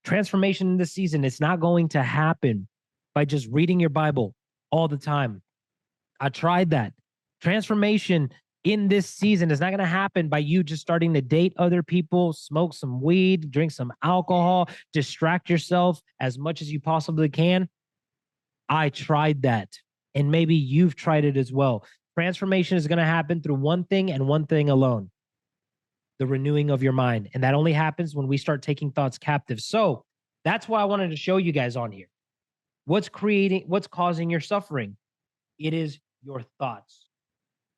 A: Transformation in this season, it's not going to happen by just reading your Bible all the time. I tried that. Transformation in this season is not going to happen by you just starting to date other people, smoke some weed, drink some alcohol, distract yourself as much as you possibly can. I tried that. And maybe you've tried it as well. Transformation is going to happen through one thing and one thing alone: the renewing of your mind. And that only happens when we start taking thoughts captive. So that's why I wanted to show you guys on here. What's causing your suffering? It is your thoughts.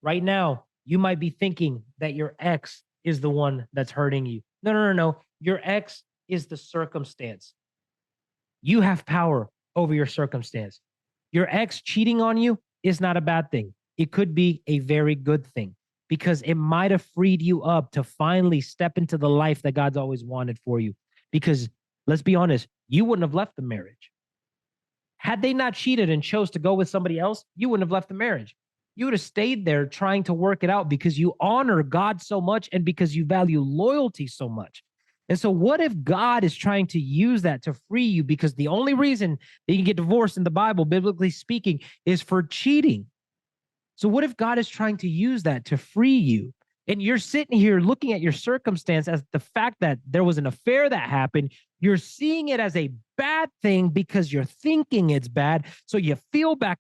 A: Right now, you might be thinking that your ex is the one that's hurting you. No. Your ex is the circumstance. You have power over your circumstance. Your ex cheating on you is not a bad thing. It could be a very good thing, because it might have freed you up to finally step into the life that God's always wanted for you. Because let's be honest, you wouldn't have left the marriage. Had they not cheated and chose to go with somebody else, you wouldn't have left the marriage. You would have stayed there trying to work it out because you honor God so much and because you value loyalty so much. And so what if God is trying to use that to free you? Because the only reason that you can get divorced in the Bible, biblically speaking, is for cheating. So what if God is trying to use that to free you? And you're sitting here looking at your circumstance as the fact that there was an affair that happened. You're seeing it as a bad thing because you're thinking it's bad. So you feel bad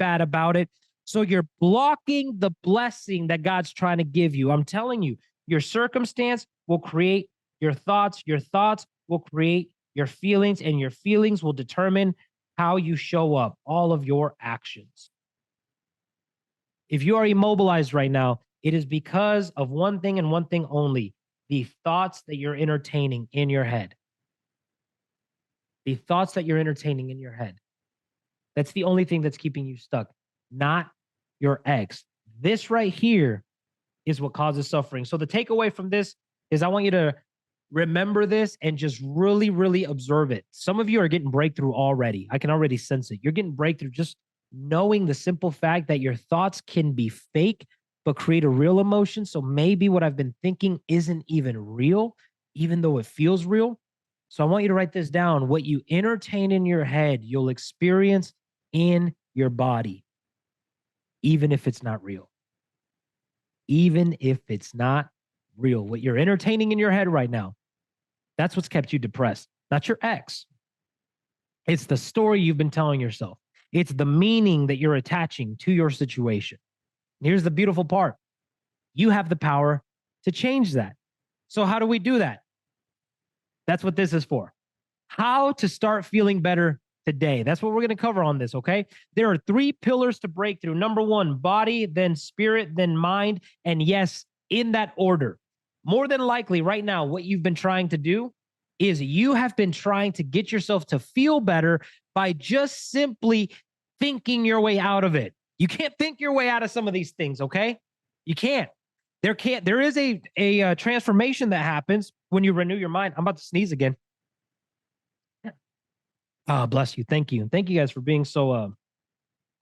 A: about it. So you're blocking the blessing that God's trying to give you. I'm telling you, your circumstance will create your thoughts. Your thoughts will create your feelings, and your feelings will determine how you show up, all of your actions. If you are immobilized right now, it is because of one thing and one thing only: the thoughts that you're entertaining in your head. The thoughts that you're entertaining in your head. That's the only thing that's keeping you stuck, not your ex. This right here is what causes suffering. So the takeaway from this is I want you to remember this and just really, really observe it. Some of you are getting breakthrough already. I can already sense it. You're getting breakthrough just knowing the simple fact that your thoughts can be fake, but create a real emotion. So maybe what I've been thinking isn't even real, even though it feels real. So I want you to write this down. What you entertain in your head, you'll experience in your body, even if it's not real. Even if it's not real. What you're entertaining in your head right now, that's what's kept you depressed, not your ex. It's the story you've been telling yourself. It's the meaning that you're attaching to your situation. And here's the beautiful part. You have the power to change that. So how do we do that? That's what this is for. How to start feeling better today. That's what we're going to cover on this, okay? There are 3 pillars to breakthrough. Number 1, body, then spirit, then mind. And yes, in that order. More than likely right now, what you've been trying to do is you have been trying to get yourself to feel better by just simply thinking your way out of it. You can't think your way out of some of these things, okay? You can't. There is a transformation that happens when you renew your mind. I'm about to sneeze again. Oh, bless you. Thank you. And thank you guys for being so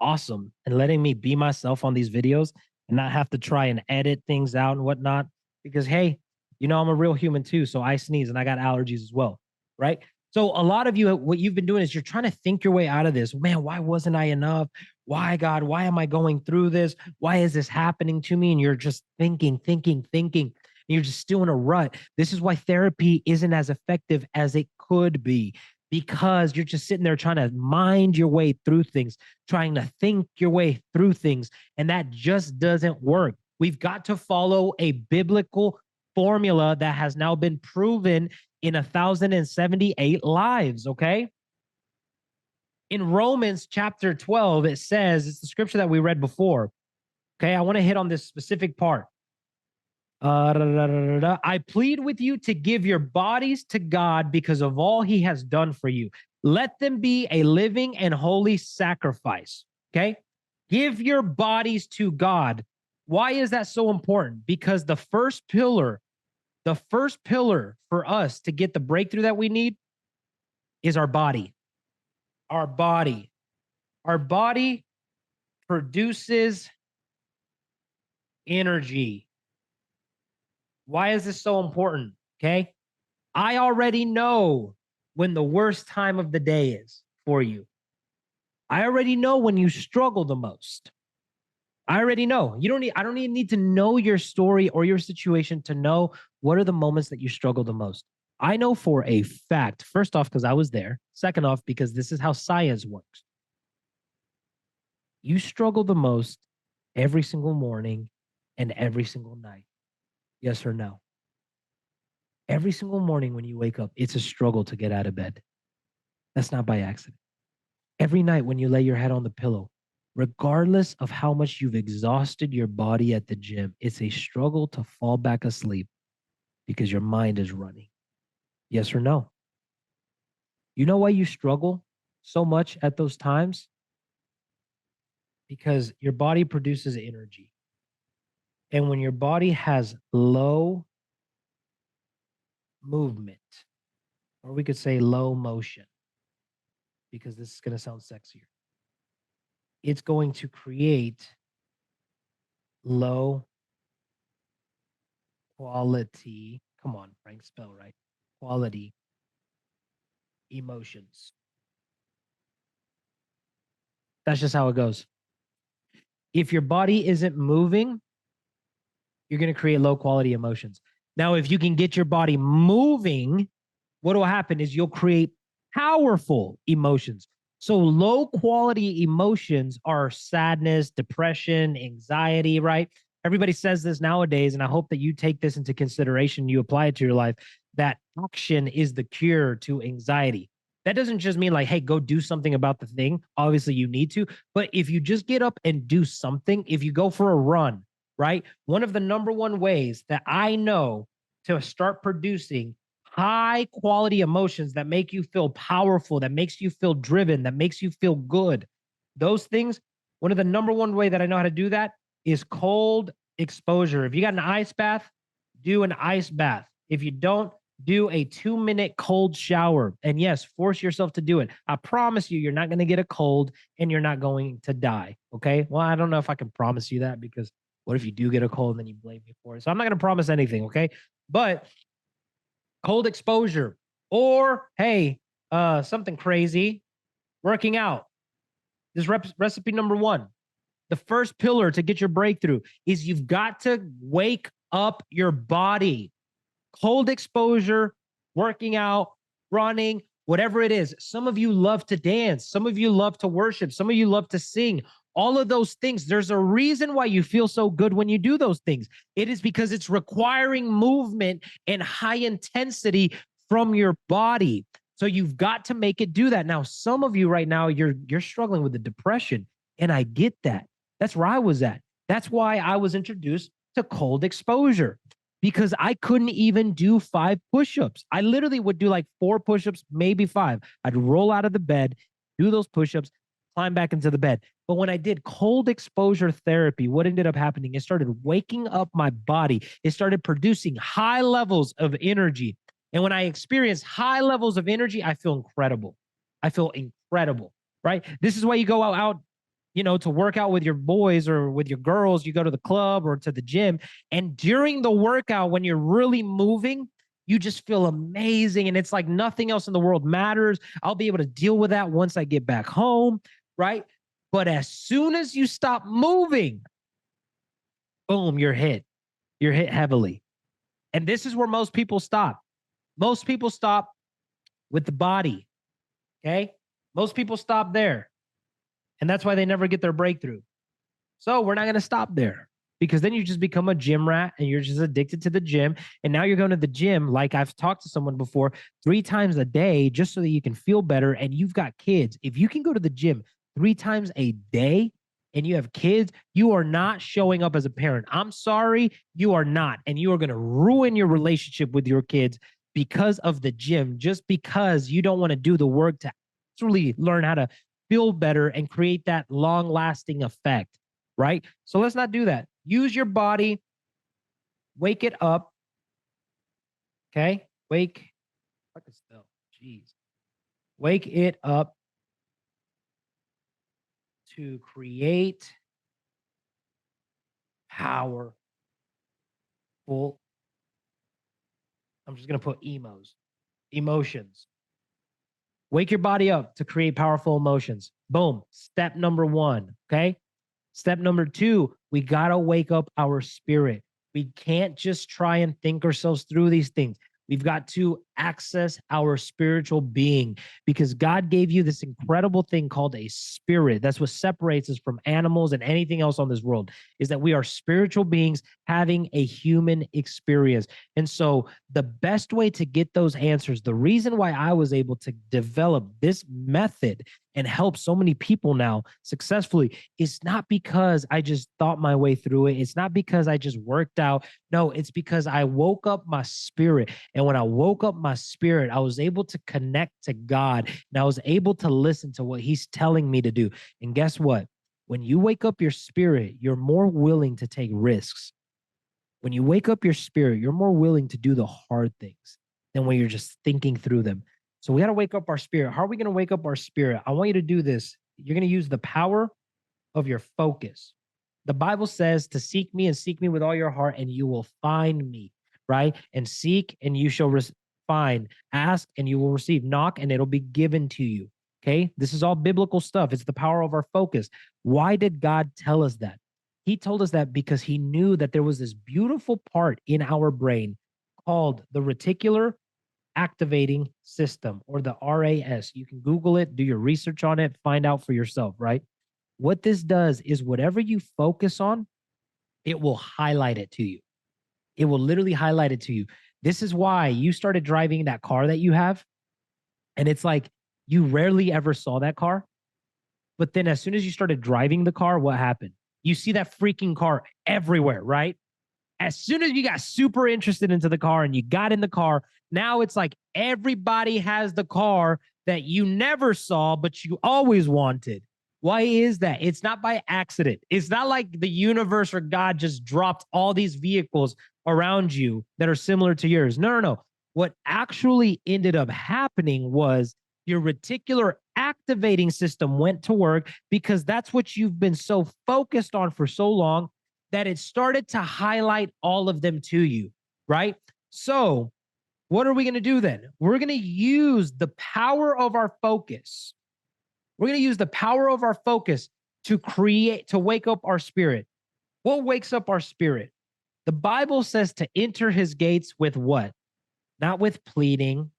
A: awesome and letting me be myself on these videos and not have to try and edit things out and whatnot. Because, hey, you know, I'm a real human too. So I sneeze and I got allergies as well, right? So a lot of you, what you've been doing is you're trying to think your way out of this. Man, why wasn't I enough? Why, God? Why am I going through this? Why is this happening to me? And you're just thinking. And you're just still in a rut. This is why therapy isn't as effective as it could be, because you're just sitting there trying to mind your way through things, trying to think your way through things. And that just doesn't work. We've got to follow a biblical formula that has now been proven in 1,078 lives, okay? In Romans chapter 12, it says, it's the scripture that we read before, okay? I want to hit on this specific part. I plead with you to give your bodies to God because of all he has done for you. Let them be a living and holy sacrifice, okay? Give your bodies to God. Why is that so important? Because the first pillar for us to get the breakthrough that we need is our body. Our body. Our body produces energy. Why is this so important? Okay. I already know when the worst time of the day is for you. I already know when you struggle the most. I already know. I don't even need to know your story or your situation to know what are the moments that you struggle the most. I know for a fact, first off, because I was there. Second off, because this is how science works. You struggle the most every single morning and every single night. Yes or no? Every single morning when you wake up, it's a struggle to get out of bed. That's not by accident. Every night when you lay your head on the pillow, regardless of how much you've exhausted your body at the gym, it's a struggle to fall back asleep because your mind is running. Yes or no? You know why you struggle so much at those times? Because your body produces energy. And when your body has low movement, or we could say low motion, because this is going to sound sexier, it's going to create low quality. Come on, Frank, spell right. Quality emotions. That's just how it goes. If your body isn't moving, you're going to create low quality emotions. Now, if you can get your body moving, what will happen is you'll create powerful emotions. So low quality emotions are sadness, depression, anxiety, right? Everybody says this nowadays, and I hope that you take this into consideration, you apply it to your life, that action is the cure to anxiety. That doesn't just mean like, hey, go do something about the thing. Obviously, you need to. But if you just get up and do something, if you go for a run, right? One of the number one ways that I know to start producing high quality emotions that make you feel powerful, that makes you feel driven, that makes you feel good. Those things, one of the number one way that I know how to do that is cold exposure. If you got an ice bath, do an ice bath. If you don't, do a 2-minute cold shower. And yes, force yourself to do it. I promise you, you're not going to get a cold and you're not going to die. Okay. Well, I don't know if I can promise you that, because what if you do get a cold and then you blame me for it? So I'm not going to promise anything. Okay. But cold exposure, or hey, something crazy, working out. This recipe number one. The first pillar to get your breakthrough is you've got to wake up your body. Cold exposure, working out, running, whatever it is. Some of you love to dance. Some of you love to worship. Some of you love to sing. All of those things. There's a reason why you feel so good when you do those things. It is because it's requiring movement and high intensity from your body. So you've got to make it do that. Now, some of you right now, you're struggling with the depression, and I get that. That's where I was at. That's why I was introduced to cold exposure, because I couldn't even do 5 push-ups. I literally would do like 4 push-ups, maybe 5. I'd roll out of the bed, do those push-ups, climb back into the bed. But when I did cold exposure therapy, what ended up happening? It started waking up my body. It started producing high levels of energy. And when I experience high levels of energy, I feel incredible. I feel incredible, right? This is why you go out, to work out with your boys or with your girls. You go to the club or to the gym. And during the workout, when you're really moving, you just feel amazing. And it's like nothing else in the world matters. I'll be able to deal with that once I get back home, right? But as soon as you stop moving, boom, you're hit. You're hit heavily. And this is where most people stop. Most people stop with the body, okay? Most people stop there. And that's why they never get their breakthrough. So we're not going to stop there, because then you just become a gym rat and you're just addicted to the gym. And now you're going to the gym, like I've talked to someone before, 3 times a day just so that you can feel better. And you've got kids. If you can go to the gym 3 times a day and you have kids, you are not showing up as a parent. I'm sorry, you are not. And you are going to ruin your relationship with your kids because of the gym, just because you don't want to do the work to actually learn how to feel better and create that long-lasting effect, right? So let's not do that. Use your body. Wake it up. Okay? Wake. Fucking still. Jeez. Wake it up to create powerful. I'm just going to put emotions. Wake your body up to create powerful emotions. Boom. Step number 1. Okay. Step number 2, we got to wake up our spirit. We can't just try and think ourselves through these things. We've got to access our spiritual being because God gave you this incredible thing called a spirit. That's what separates us from animals and anything else on this world, is that we are spiritual beings having a human experience. And so the best way to get those answers, the reason why I was able to develop this method and help so many people now successfully is not because I just thought my way through it. It's not because I just worked out. No, it's because I woke up my spirit. And when I woke up my spirit, I was able to connect to God and I was able to listen to what he's telling me to do. And guess what? When you wake up your spirit, you're more willing to take risks. When you wake up your spirit, you're more willing to do the hard things than when you're just thinking through them. So we got to wake up our spirit. How are we going to wake up our spirit? I want you to do this. You're going to use the power of your focus. The Bible says to seek me and seek me with all your heart and you will find me, right? And seek and you shall find. Ask and you will receive. Knock and it'll be given to you. Okay? This is all biblical stuff. It's the power of our focus. Why did God tell us that? He told us that because he knew that there was this beautiful part in our brain called the reticular activating system, or the RAS. You can Google it, do your research on it, find out for yourself, right? What this does is whatever you focus on, it will highlight it to you. It will literally highlight it to you. This is why you started driving that car that you have. And it's like you rarely ever saw that car. But then as soon as you started driving the car, what happened? You see that freaking car everywhere, right? As soon as you got super interested into the car and you got in the car, now it's like everybody has the car that you never saw, but you always wanted. Why is that? It's not by accident. It's not like the universe or God just dropped all these vehicles around you that are similar to yours. No. What actually ended up happening was your reticular activating system went to work because that's what you've been so focused on for so long that it started to highlight all of them to you, right? So what are we going to do then? We're going to use the power of our focus. We're going to use the power of our focus to wake up our spirit. What wakes up our spirit? The Bible says to enter his gates with what? Not with pleading,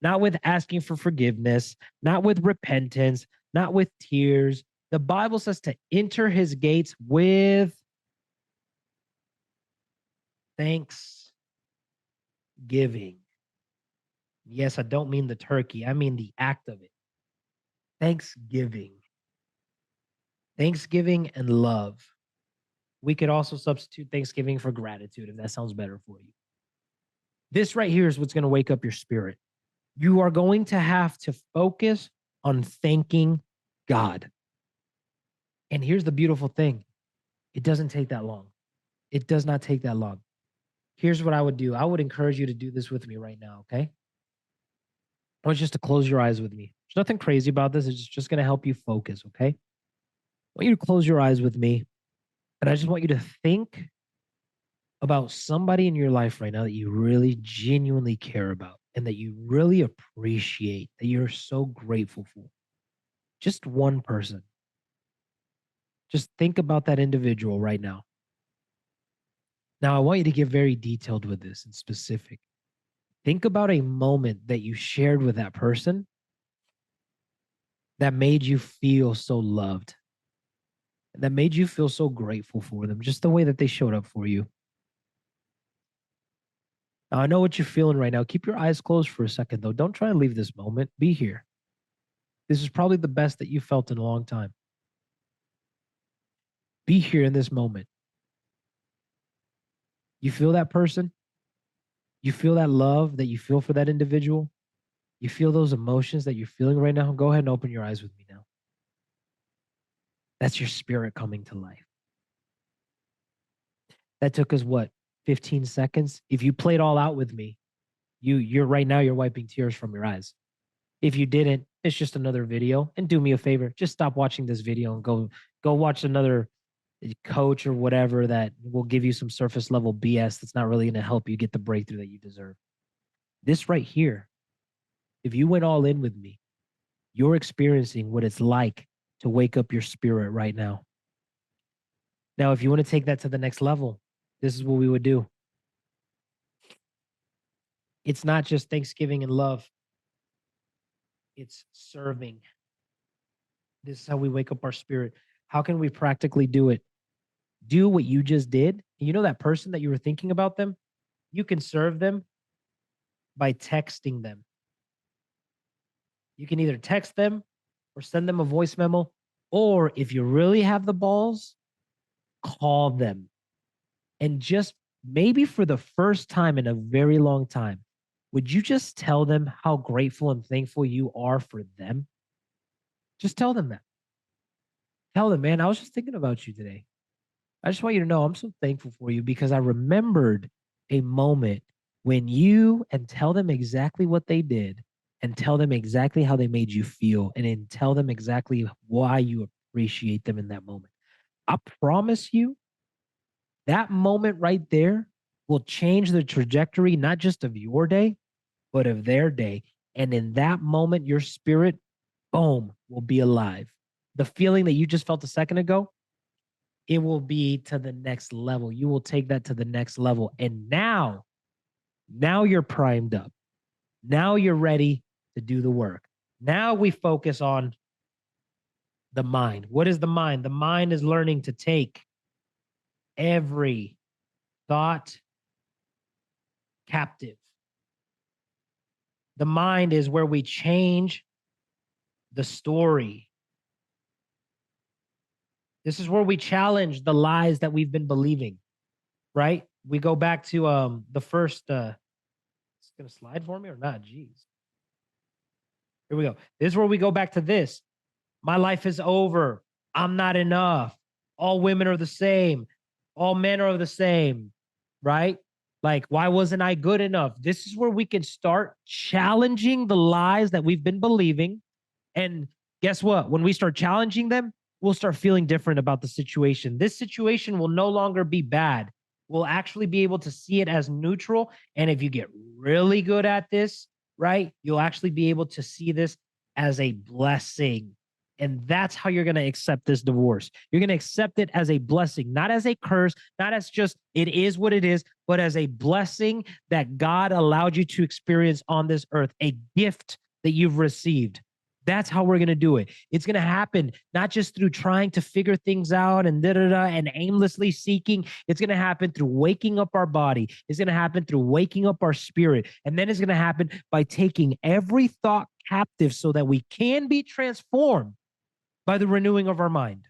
A: not with asking for forgiveness, not with repentance, not with tears. The Bible says to enter his gates with thanksgiving. Yes, I don't mean the turkey. I mean the act of it. Thanksgiving. Thanksgiving and love. We could also substitute Thanksgiving for gratitude if that sounds better for you. This right here is what's going to wake up your spirit. You are going to have to focus on thanking God. And here's the beautiful thing. It doesn't take that long. It does not take that long. Here's what I would do. I would encourage you to do this with me right now, okay? I want you just to close your eyes with me. There's nothing crazy about this. It's just going to help you focus, okay? I want you to close your eyes with me. And I just want you to think about somebody in your life right now that you really genuinely care about and that you really appreciate, that you're so grateful for. Just one person. Just think about that individual right now. Now, I want you to get very detailed with this and specific. Think about a moment that you shared with that person that made you feel so loved, that made you feel so grateful for them, just the way that they showed up for you. Now, I know what you're feeling right now. Keep your eyes closed for a second, though. Don't try to leave this moment. Be here. This is probably the best that you felt in a long time. Be here in this moment. You feel that person? You feel that love that you feel for that individual? You feel those emotions that you're feeling right now? Go ahead and open your eyes with me now. That's your spirit coming to life. That took us what, 15 seconds? If you played all out with me, you're right now, you're wiping tears from your eyes. If you didn't, it's just another video. And do me a favor, just stop watching this video and go watch another coach or whatever that will give you some surface level BS that's not really going to help you get the breakthrough that you deserve. This right here, if you went all in with me, you're experiencing what it's like to wake up your spirit right now. Now, if you want to take that to the next level, this is what we would do. It's not just Thanksgiving and love. It's serving. This is how we wake up our spirit. How can we practically do it? Do what you just did. You know that person that you were thinking about them? You can serve them by texting them. You can either text them or send them a voice memo, or if you really have the balls, call them. And just maybe for the first time in a very long time, would you just tell them how grateful and thankful you are for them? Just tell them that. Tell them, man, I was just thinking about you today. I just want you to know I'm so thankful for you because I remembered a moment when you, and tell them exactly what they did and tell them exactly how they made you feel and then tell them exactly why you appreciate them in that moment. I promise you that moment right there will change the trajectory, not just of your day, but of their day. And in that moment, your spirit, boom, will be alive. The feeling that you just felt a second ago, it will be to the next level. You will take that to the next level. And now you're primed up. Now you're ready to do the work. Now we focus on the mind. What is the mind? The mind is learning to take every thought captive. The mind is where we change the story. This is where we challenge the lies that we've been believing, right? We go back to the first, it's going to slide for me or not? Jeez. Here we go. This is where we go back to this. My life is over. I'm not enough. All women are the same. All men are the same, right? Like, why wasn't I good enough? This is where we can start challenging the lies that we've been believing. And guess what? When we start challenging them, we'll start feeling different about the situation. This situation will no longer be bad. We'll actually be able to see it as neutral. And if you get really good at this, right, you'll actually be able to see this as a blessing. And that's how you're going to accept this divorce. You're going to accept it as a blessing, not as a curse, not as just it is what it is, but as a blessing that God allowed you to experience on this earth, a gift that you've received. That's how we're going to do it. It's going to happen not just through trying to figure things out and and aimlessly seeking. It's going to happen through waking up our body. It's going to happen through waking up our spirit. And then it's going to happen by taking every thought captive so that we can be transformed by the renewing of our mind.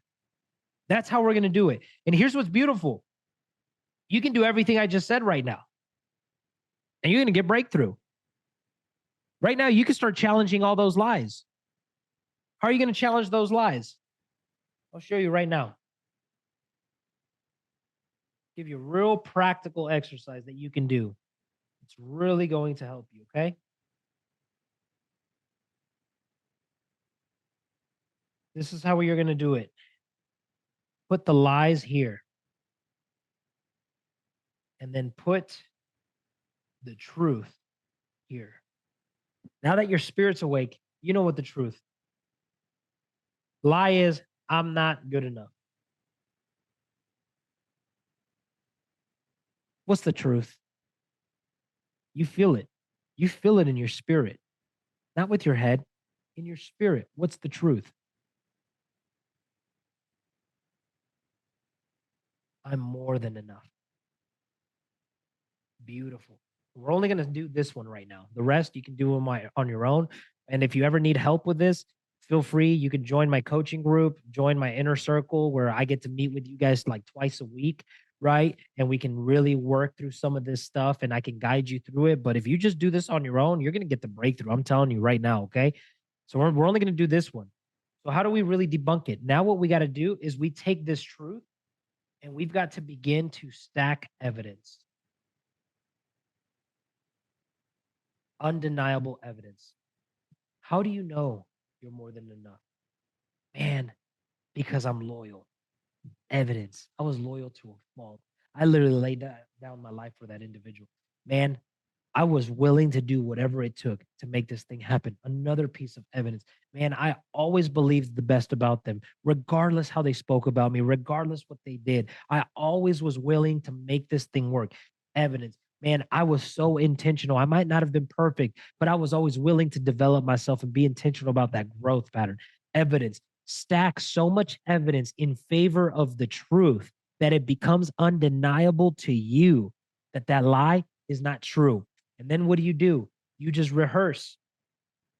A: That's how we're going to do it. And here's what's beautiful. You can do everything I just said right now. And you're going to get breakthrough. Right now, you can start challenging all those lies. How are you going to challenge those lies? I'll show you right now. Give you a real practical exercise that you can do. It's really going to help you, okay? This is how you're going to do it. Put the lies here. And then put the truth here. Now that your spirit's awake, you know what the truth. Lie is, I'm not good enough. What's the truth? You feel it. You feel it in your spirit. Not with your head, in your spirit. What's the truth? I'm more than enough. Beautiful. We're only going to do this one right now. The rest you can do on your own. And if you ever need help with this, feel free. You can join my coaching group, join my inner circle where I get to meet with you guys like twice a week, right? And we can really work through some of this stuff and I can guide you through it. But if you just do this on your own, you're going to get the breakthrough. I'm telling you right now, okay? So we're only going to do this one. So how do we really debunk it? Now what we got to do is we take this truth And we've got to begin to stack evidence. Undeniable evidence. How do you know you're more than enough? Man, because I'm loyal. Evidence. I was loyal to a fault. I literally laid down my life for that individual. Man, I was willing to do whatever it took to make this thing happen. Another piece of evidence. Man, I always believed the best about them, regardless how they spoke about me, regardless what they did. I always was willing to make this thing work. Evidence. Man, I was so intentional. I might not have been perfect, but I was always willing to develop myself and be intentional about that growth pattern. Evidence. Stack so much evidence in favor of the truth that it becomes undeniable to you that that lie is not true. And then what do? You just rehearse.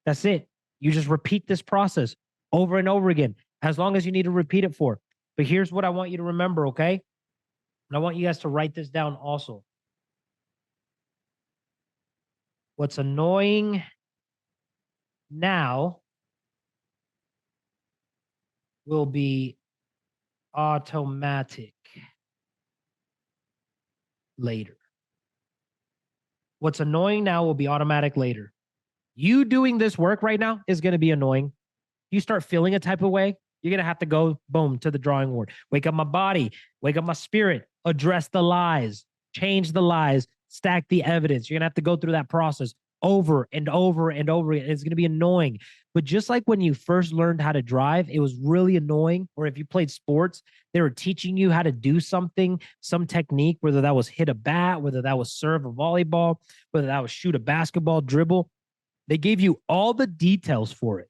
A: That's it. You just repeat this process over and over again, as long as you need to repeat it for. But here's what I want you to remember, okay? And I want you guys to write this down also. What's annoying now will be automatic later. What's annoying now will be automatic later. You doing this work right now is going to be annoying. You start feeling a type of way, you're going to have to go, boom, to the drawing board. Wake up my body, wake up my spirit, address the lies, change the lies, stack the evidence. You're going to have to go through that process over and over and over again. It's going to be annoying. But just like when you first learned how to drive, it was really annoying. Or if you played sports, they were teaching you how to do something, some technique, whether that was hit a bat, whether that was serve a volleyball, whether that was shoot a basketball, dribble. They gave you all the details for it.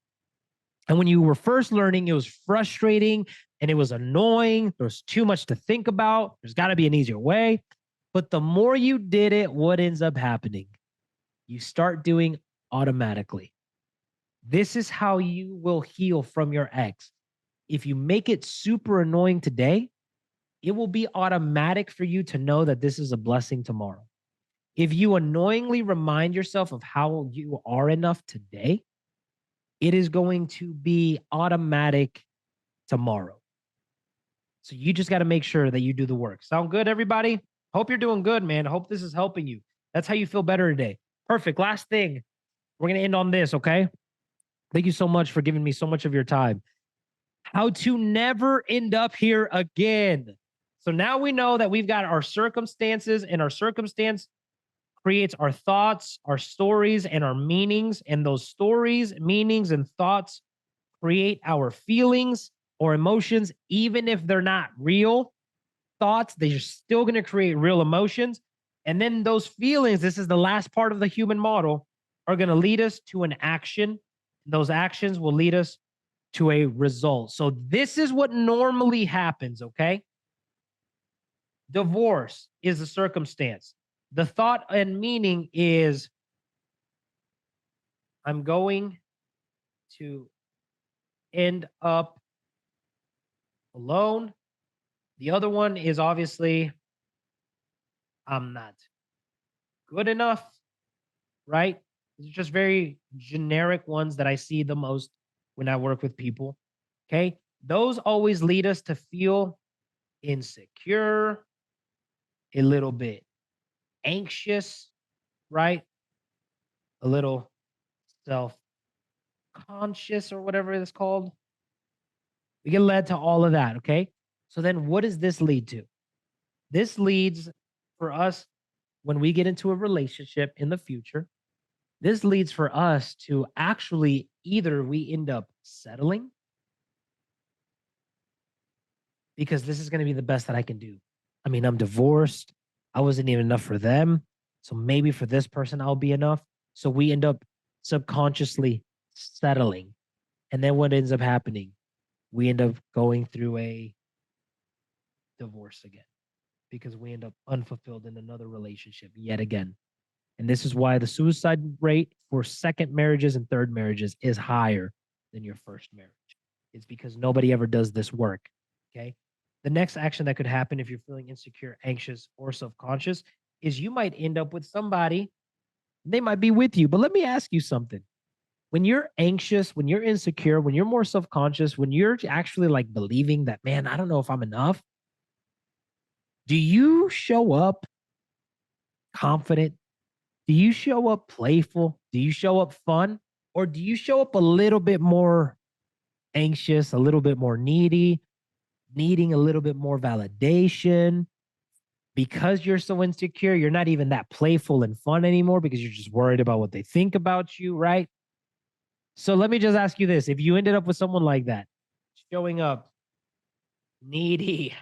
A: And when you were first learning, it was frustrating and it was annoying. There was too much to think about. There's got to be an easier way. But the more you did it, what ends up happening? You start doing automatically. This is how you will heal from your ex. If you make it super annoying today, it will be automatic for you to know that this is a blessing tomorrow. If you annoyingly remind yourself of how you are enough today, it is going to be automatic tomorrow. So you just got to make sure that you do the work. Sound good, everybody? Hope you're doing good, man. Hope this is helping you. That's how you feel better today. Perfect. Last thing. We're going to end on this, okay? Thank you so much for giving me so much of your time. How to never end up here again. So now we know that we've got our circumstances, and our circumstance creates our thoughts, our stories, and our meanings. And those stories, meanings, and thoughts create our feelings or emotions, even if they're not real thoughts. They're still going to create real emotions. And then those feelings, this is the last part of the human model, are going to lead us to an action. Those actions will lead us to a result. So this is what normally happens, okay? Divorce is the circumstance. The thought and meaning is, I'm going to end up alone. The other one is obviously, I'm not good enough, right? These are just very generic ones that I see the most when I work with people. Okay. Those always lead us to feel insecure, a little bit anxious, right? A little self-conscious or whatever it's called. We get led to all of that. Okay. So then what does this lead to? This leads for us when we get into a relationship in the future. This leads for us to actually either we end up settling because this is going to be the best that I can do. I mean, I'm divorced. I wasn't even enough for them. So maybe for this person, I'll be enough. So we end up subconsciously settling. And then what ends up happening? We end up going through a divorce again because we end up unfulfilled in another relationship yet again. And this is why the suicide rate for second marriages and third marriages is higher than your first marriage. It's because nobody ever does this work. Okay. The next action that could happen if you're feeling insecure, anxious, or self-conscious is you might end up with somebody, they might be with you. But let me ask you something. When you're anxious, when you're insecure, when you're more self-conscious, when you're actually like believing that, man, I don't know if I'm enough, Do you show up confident? Do you show up playful? Do you show up fun? Or do you show up a little bit more anxious, a little bit more needy, needing a little bit more validation? Because you're so insecure, you're not even that playful and fun anymore because you're just worried about what they think about you, right? So let me just ask you this. If you ended up with someone like that, showing up needy,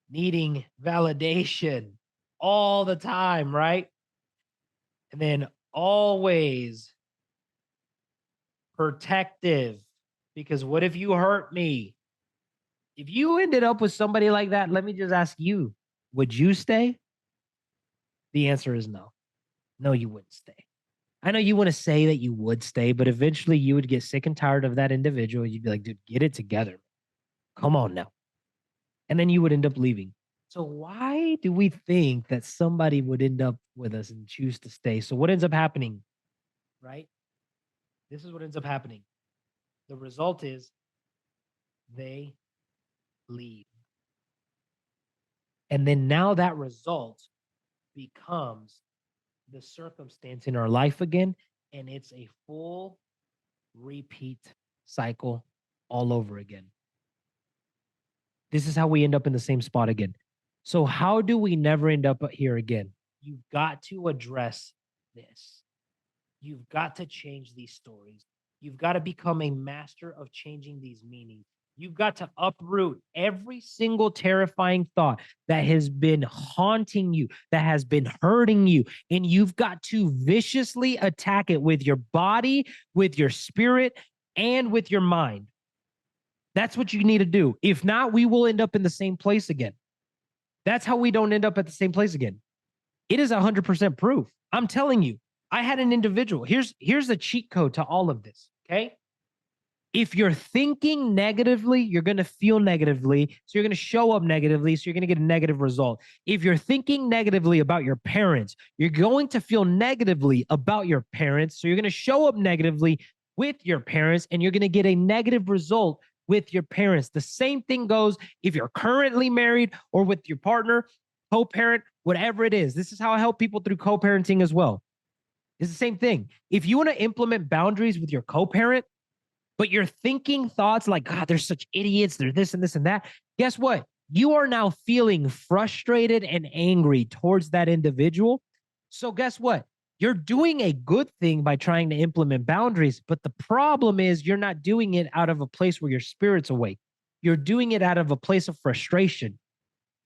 A: needing validation all the time, right? And then always protective, because what if you hurt me? If you ended up with somebody like that, let me just ask you, would you stay? The answer is no. No, you wouldn't stay. I know you want to say that you would stay, but eventually you would get sick and tired of that individual. You'd be like, dude, get it together. Come on now. And then you would end up leaving. So why do we think that somebody would end up with us and choose to stay? So what ends up happening, right? This is what ends up happening. The result is they leave. And then now that result becomes the circumstance in our life again. And it's a full repeat cycle all over again. This is how we end up in the same spot again. So how do we never end up here again? You've got to address this. You've got to change these stories. You've got to become a master of changing these meanings. You've got to uproot every single terrifying thought that has been haunting you, that has been hurting you. And you've got to viciously attack it with your body, with your spirit, and with your mind. That's what you need to do. If not, we will end up in the same place again. That's how we don't end up at the same place again. It is 100% proof. I'm telling you, I had an individual. Here's a cheat code to all of this, okay? If you're thinking negatively, you're going to feel negatively. So you're going to show up negatively. So you're going to get a negative result. If you're thinking negatively about your parents, you're going to feel negatively about your parents. So you're going to show up negatively with your parents, and you're going to get a negative result with your parents. The same thing goes if you're currently married or with your partner, co-parent, whatever it is. This is how I help people through co-parenting as well. It's the same thing. If you want to implement boundaries with your co-parent, but you're thinking thoughts like, God, they're such idiots, they're this and this and that, guess what? You are now feeling frustrated and angry towards that individual. So guess what? You're doing a good thing by trying to implement boundaries, but the problem is you're not doing it out of a place where your spirit's awake. You're doing it out of a place of frustration.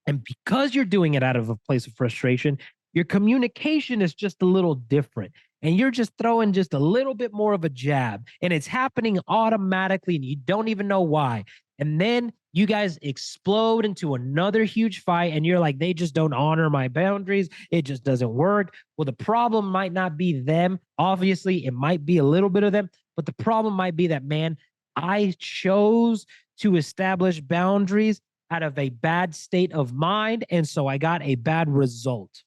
A: And because you're doing it out of a place of frustration, your communication is just a little different. And you're just throwing just a little bit more of a jab. And it's happening automatically and you don't even know why. And then you guys explode into another huge fight and you're like, they just don't honor my boundaries. It just doesn't work. Well, the problem might not be them. Obviously, it might be a little bit of them, but the problem might be that, man, I chose to establish boundaries out of a bad state of mind. And so I got a bad result.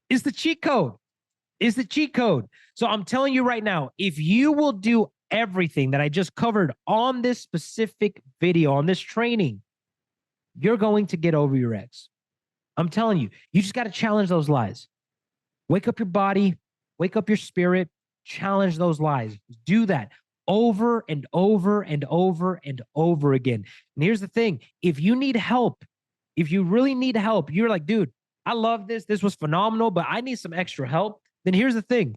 A: It's the cheat code. It's the cheat code. So I'm telling you right now, if you will do everything that I just covered on this specific video, on this training, you're going to get over your ex. I'm telling you, you just got to challenge those lies. Wake up your body, wake up your spirit, challenge those lies. Do that over and over and over and over again. And here's the thing. If you need help, if you really need help, you're like, dude, I love this. This was phenomenal, but I need some extra help. Then here's the thing.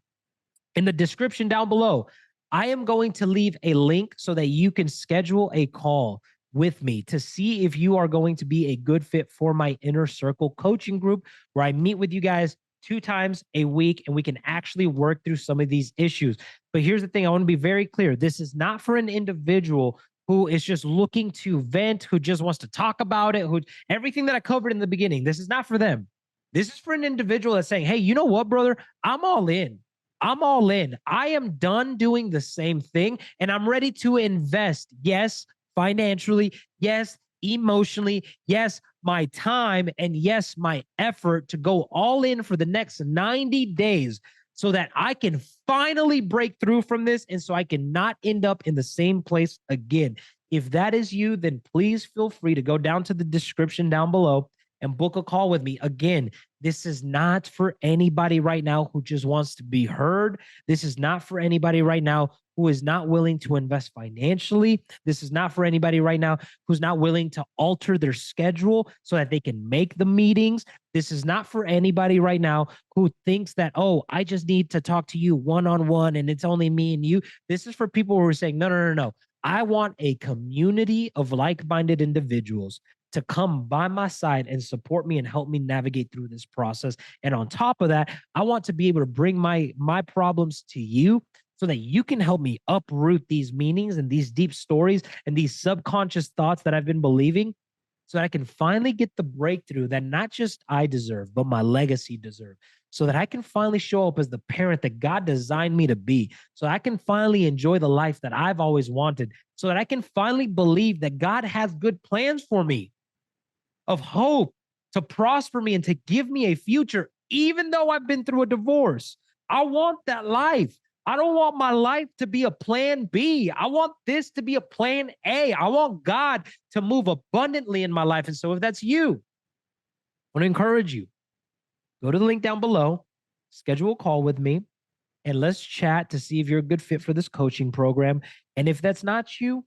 A: In the description down below, I am going to leave a link so that you can schedule a call with me to see if you are going to be a good fit for my inner circle coaching group, where I meet with you guys 2 times a week and we can actually work through some of these issues. But here's the thing. I want to be very clear. This is not for an individual who is just looking to vent, who just wants to talk about it, who everything that I covered in the beginning. This is not for them. This is for an individual that's saying, hey, you know what, brother? I'm all in. I'm all in. I am done doing the same thing and I'm ready to invest. Yes, financially. Yes, emotionally. Yes, my time. And yes, my effort to go all in for the next 90 days so that I can finally break through from this and so I can not end up in the same place again. If that is you, then please feel free to go down to the description down below and book a call with me. Again, this is not for anybody right now who just wants to be heard. This is not for anybody right now who is not willing to invest financially. This is not for anybody right now who's not willing to alter their schedule so that they can make the meetings. This is not for anybody right now who thinks that, oh, I just need to talk to you one-on-one and it's only me and you. This is for people who are saying, no. I want a community of like-minded individuals to come by my side and support me and help me navigate through this process. And on top of that, I want to be able to bring my problems to you so that you can help me uproot these meanings and these deep stories and these subconscious thoughts that I've been believing, so that I can finally get the breakthrough that not just I deserve, but my legacy deserve, so that I can finally show up as the parent that God designed me to be, so I can finally enjoy the life that I've always wanted, so that I can finally believe that God has good plans for me of hope to prosper me and to give me a future, even though I've been through a divorce. I want that life. I don't want my life to be a plan B. I want this to be a plan A. I want God to move abundantly in my life. And so if that's you, I want to encourage you, go to the link down below, schedule a call with me, and let's chat to see if you're a good fit for this coaching program. And if that's not you,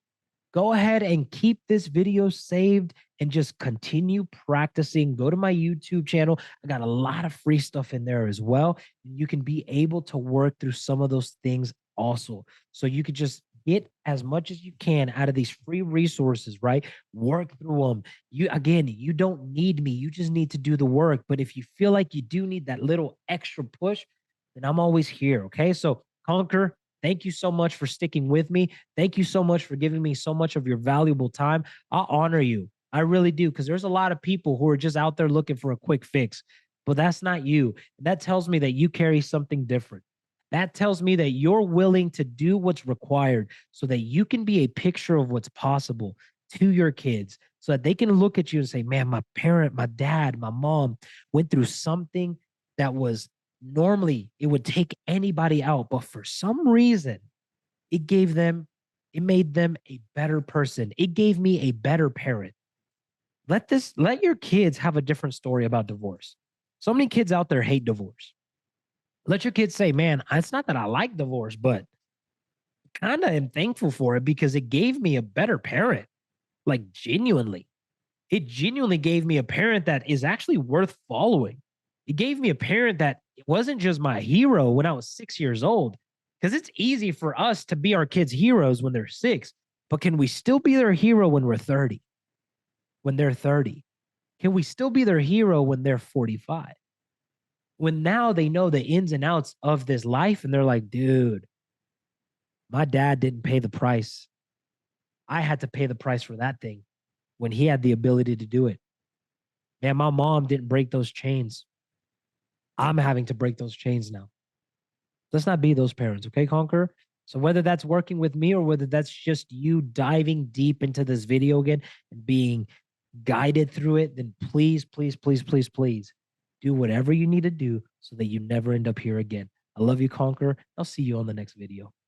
A: go ahead and keep this video saved and just continue practicing. Go to my YouTube channel. I got a lot of free stuff in there as well. You can be able to work through some of those things also. So you could just get as much as you can out of these free resources, right? Work through them. You don't need me. You just need to do the work. But if you feel like you do need that little extra push, then I'm always here. Okay. So Conquer, thank you so much for sticking with me. Thank you so much for giving me so much of your valuable time. I honor you. I really do, because there's a lot of people who are just out there looking for a quick fix, but that's not you. That tells me that you carry something different. That tells me that you're willing to do what's required so that you can be a picture of what's possible to your kids, so that they can look at you and say, man, my parent, my dad, my mom went through something that was normally it would take anybody out, but for some reason it made them a better person. It gave me a better parent. Let your kids have a different story about divorce. So many kids out there hate divorce. Let your kids say, man, it's not that I like divorce, but kind of am thankful for it because it gave me a better parent. Like genuinely, it genuinely gave me a parent that is actually worth following. It gave me a parent that wasn't just my hero when I was 6 years old, because it's easy for us to be our kids' heroes when they're 6, but can we still be their hero when we're 30? When they're 30? Can we still be their hero when they're 45? When now they know the ins and outs of this life and they're like, dude, my dad didn't pay the price. I had to pay the price for that thing when he had the ability to do it. Man, my mom didn't break those chains. I'm having to break those chains now. Let's not be those parents, okay, Conqueror? So whether that's working with me or whether that's just you diving deep into this video again and being guided through it, then please do whatever you need to do so that you never end up here again. I love you, Conqueror. I'll see you on the next video.